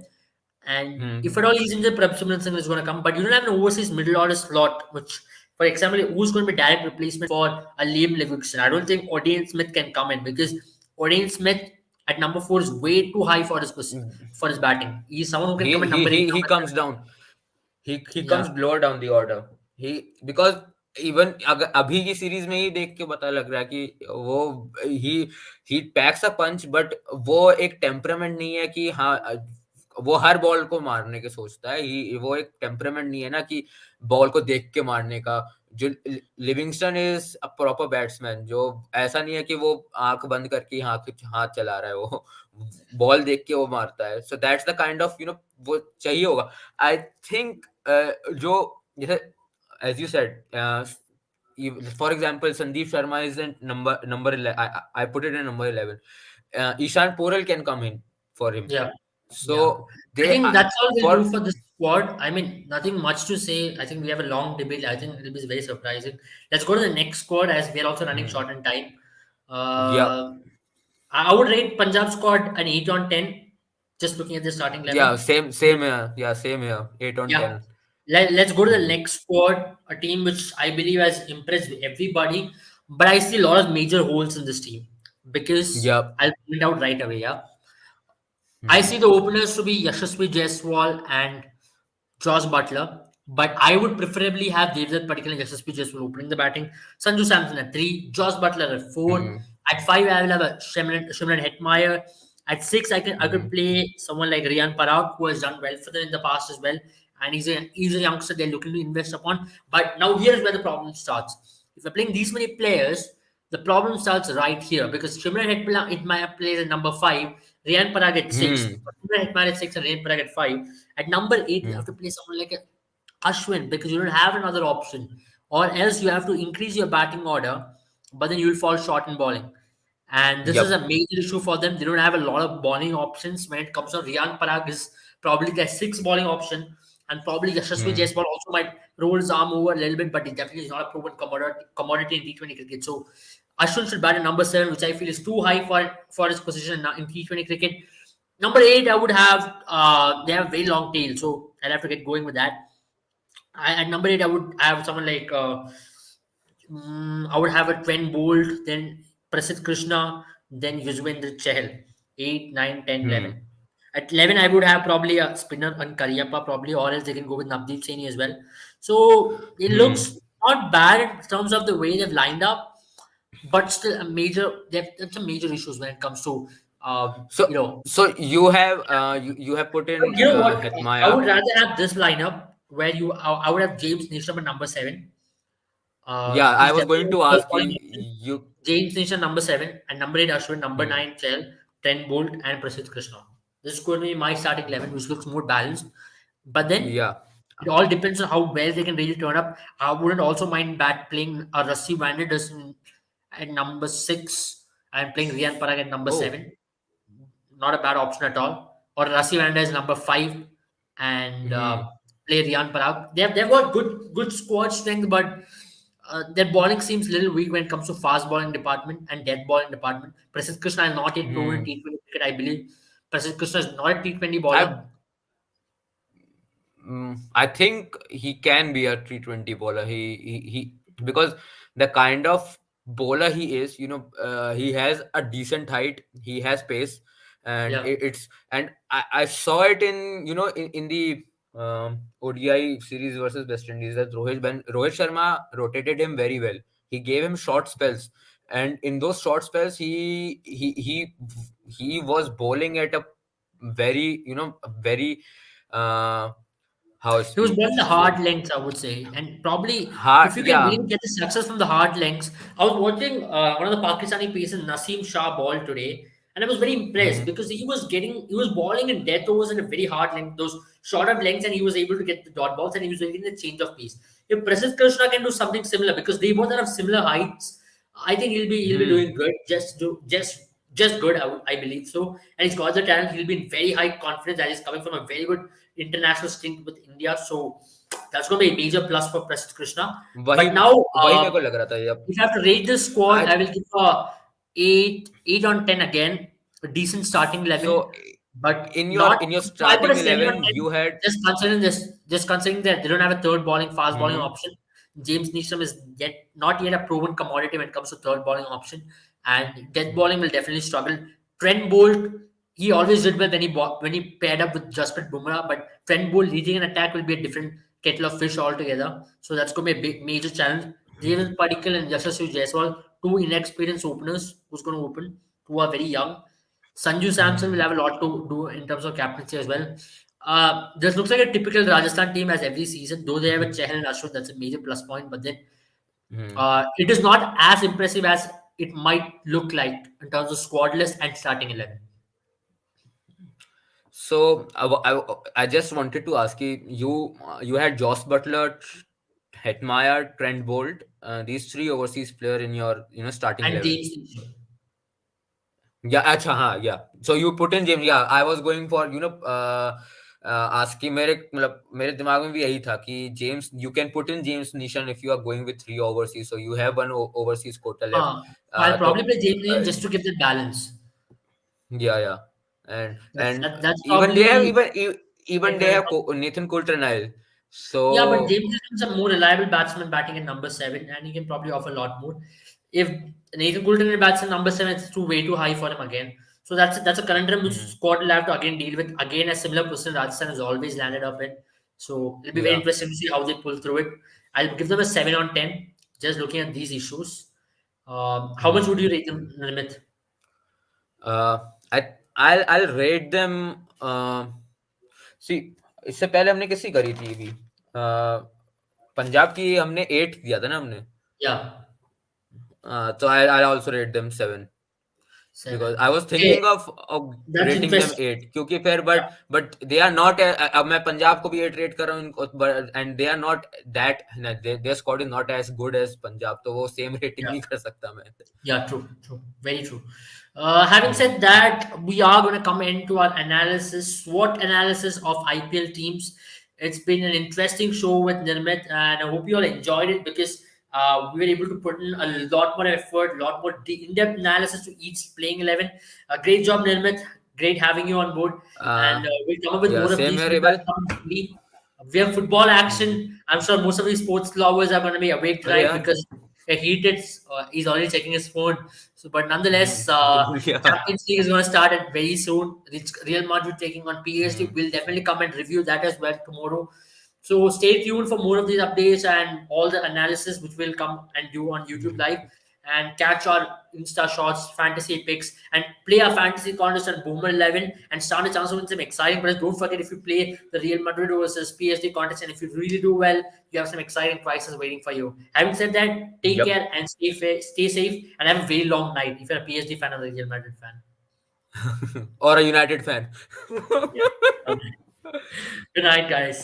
And if hmm. at all he's injured, Prabhsimran Singh is going to come. But you don't have an overseas middle order slot, which, for example, who's going to be direct replacement for a Liam Livingston? I don't think Ordain Smith can come in because Ordain Smith at number four is way too high for his batting. He's someone who can come at number eight, He number comes seven. down. He Yeah. comes lower down the order. He because even अगर अभी की series में ही देख के पता लग रहा है कि वो ही पैक्स अ पंच, बट वो एक टेम्परामेंट नहीं है कि हाँ वो हर बॉल को मारने के सोचता है. वो एक टेम्परामेंट नहीं है ना कि बॉल को देख के मारने का. जो Livingstone is a proper batsman, जो ऐसा नहीं है कि वो आंख बंद करके हाथ हाथ चला रहा है. वो बॉल देख के वो मारता है. So that's the kind of वो चाहिए होगा. आई थिंक जो जैसे as you said, for example, Sandeep Sharma is in number 11. I put it in number 11. Ishan Porel can come in for him. Yeah. Yeah. So I they think that's all we'll do for for this squad. I mean, nothing much to say. I think we have a long debate. I think it'll be very surprising. Let's go to the next squad as we're also running hmm, short on time. yeah, Uh, I would rate Punjab squad an 8 on 10, just looking at the starting yeah, 11. same here. Yeah, same here. 8 on Yeah. 10. Let's go to the Hmm. next squad, a team which I believe has impressed everybody, but I see a lot of major holes in this team because Yep. I'll point out right away. Yeah. I Hmm. see the openers to be Yashasvi Jaiswal and Josh Butler, but I would preferably have Devdutt Padikkal and Yashasvi Jaiswal opening the batting. Sanju Samson at 3, Josh Butler at 4. Hmm. At 5, I will have a Shimron Hetmeyer. At 6, I could Hmm. play someone like Riyan Parag, who has done well for them in the past as well. And he's a youngster they're looking to invest upon. But now here's where the problem starts. If you're playing these many players, the problem starts right here because Shimron Hetmeyer plays at number 5, Riyan Parag at 6. Hmm. Shimron Hetmeyer at 6 and Riyan Parag at 5. At number 8, you Hmm. have to play someone like Ashwin because you don't have another option, or else you have to increase your batting order, but then you'll fall short in bowling. And this is a Yep. major issue for them. They don't have a lot of bowling options when it comes to Riyan Parag is probably their sixth bowling option, and probably Yashasvi Hmm. Jaiswal also might roll his arm over a little bit, but he definitely is not a proven commodity in T20 cricket. So Ashwin should bat at number 7, which I feel is too high for his position in T20 cricket. Number 8, I would have they have very long tail, so I'll have to get going with that. At number 8, I would have someone like I would have a Trent Bolt, then Prasidh Krishna, then Yuzvendra Chahal. 8, 9, 10, 11. Hmm. At 11, I would have probably a spinner and Karyappa, probably, or else they can go with Navdeep Saini as well. So it looks Hmm. not bad in terms of the way they've lined up, but still there's some major issues when it comes to you So know. so you have put But in you know what? I would Hetmaya. rather have this lineup where I would have James Neesham at number 7. Yeah, I He's was definitely going a to first ask calling you. option. You. James Neesham number 7 and number 8 Ashwin, number Hmm. 9 Chel, Trent Bolt and Prasidh Krishna. This is going to be my starting 11, which looks more balanced. But then Yeah. it all depends on how well they can really turn up. I wouldn't also mind playing a Rassi Vanderderson at number 6 and playing Rian Parag at number Oh. 7. Not a bad option at all. Or Rassi Vanda is number 5 and Hmm. play Rian Parag. They've got good squad strength, but their bowling seems a little weak when it comes to fast bowling department and death bowling department. Prasidh Krishna is not yet proven in Hmm. T20 cricket, I believe. Prasidh Krishna is not a T20 bowler. I I think he can be a T20 bowler. He because the kind of bowler he is, he has a decent height, he has pace, and Yeah. I saw it in in the ODI series versus West Indies that Rohit Sharma rotated him very well. He gave him short spells, and in those short spells, he was bowling at a very a very uh how He was speak bowling the say hard lengths, I would say, and probably hard, if you can yeah. really get the success from the hard lengths. I was watching one of the Pakistani pacers, Naseem Shah, ball today, and I was very impressed Hmm. because he was bowling in death overs at a very hard length, those shorter lengths, and he was able to get the dot balls, and he was getting the change of pace. If Prasidh Krishna can do something similar because they both are of similar heights, I think he'll be doing Hmm. good. Just good, I believe so. And he's got the talent. He'll be in very high confidence that he's coming from a very good international stint with India. So that's going to be a major plus for Prasidh Krishna. वही But now, वही मेरे को लग रहा था ये अब if I have to rate this squad, I I will give a 8 on 10 again. A decent starting 11, so but in your not. So I put a starting 7 on 11 10. you had Just considering that they don't have a fast bowling hmm option. James Neesham is not yet a proven commodity when it comes to third bowling option, and death bowling will definitely struggle. Trent Bolt, he always did well when he paired up with Jasprit Bumrah, but Trent Bolt leading an attack will be a different kettle of fish altogether. So that's going to be a big major challenge. David Padikkal and Yashasvi Jaiswal, two inexperienced openers who's going to open, who are very young. Sanju Samson will hmm have a lot to do in terms of captaincy as well. This looks like a typical Rajasthan team as every season, though they have a Chahal and Ashwin, that's a major plus point. But then hmm it is not as impressive as it might look like in terms of squad list and starting 11. so I just wanted to ask you you had Joss Butler, Hetmeyer, Trent Bolt, these three overseas player in your starting And 11. James Neesham. या अच्छा हाँ yeah so you put in James yeah I was going for asking मेरे मतलब मेरे दिमाग में भी यही था कि James you can put in James Neesham if you are going with 3 overseas so you have one overseas quota left So I'll तो probably play James Neal just to give the balance. yeah and That's even they have probably even like they a have Nathan Coulter-Nile yeah, but so James is a more reliable batsman batting at number seven, and he can probably offer a lot more. If Nathan Coulter bats at number seven, it's way too high for him again. So that's a conundrum which mhm, squad will have to again deal with. Again, a similar position Rajasthan has always landed up in. So it'll be very yeah interesting to see how they pull through it. I'll give them a 7 on 10. Just looking at these issues. How much mhm. would you rate them, Nimit? uh, I I'll rate them सी इससे पहले हमने किसकी करी थी अभी पंजाब की हमने 8 दिया था ना हमने Yeah, तो I also rate them 7 because seven. I was Okay, thinking of that's rating them interesting. 8 क्योंकि फिर बट दे आर नॉट अब मैं पंजाब को भी 8 रेट कर रहा हूँ इनको and they are not that their squad is not as good as Punjab तो वो सेम रेटिंग Yeah. नहीं कर सकता मैं Yeah, true, true, very true. Having hmm said that, we are going to come into our analysis, SWOT analysis of IPL teams. It's been an interesting show with Nirmit, and I hope you all enjoyed it because we were able to put in a lot more effort, a lot more in-depth analysis to each playing 11. Great job, Nirmit. Great having you on board, and we'll come up with या more of same these है in the rebel upcoming week. We have football action. I'm sure most of these sports lovers are going to be awake अरे tonight यार because heated. He's already checking his phone. So, but nonetheless, मैं तो भूल गया Champions League is going to start at very soon. Real Madrid taking on PSG. Hmm We'll definitely come and review that as well tomorrow. So stay tuned for more of these updates and all the analysis which will come and do on YouTube hmm Live and catch our Insta shots, fantasy picks, and play our fantasy contest on Boomer 11 and stand a chance to win some exciting prizes. Don't forget if you play the Real Madrid versus PSG contest and if you really do well, you have some exciting prizes waiting for you. Having said that, take yep care and stay safe and have a very long night if you're a PSG fan or a Real Madrid fan. or a United fan Yeah. Okay. Good night, guys.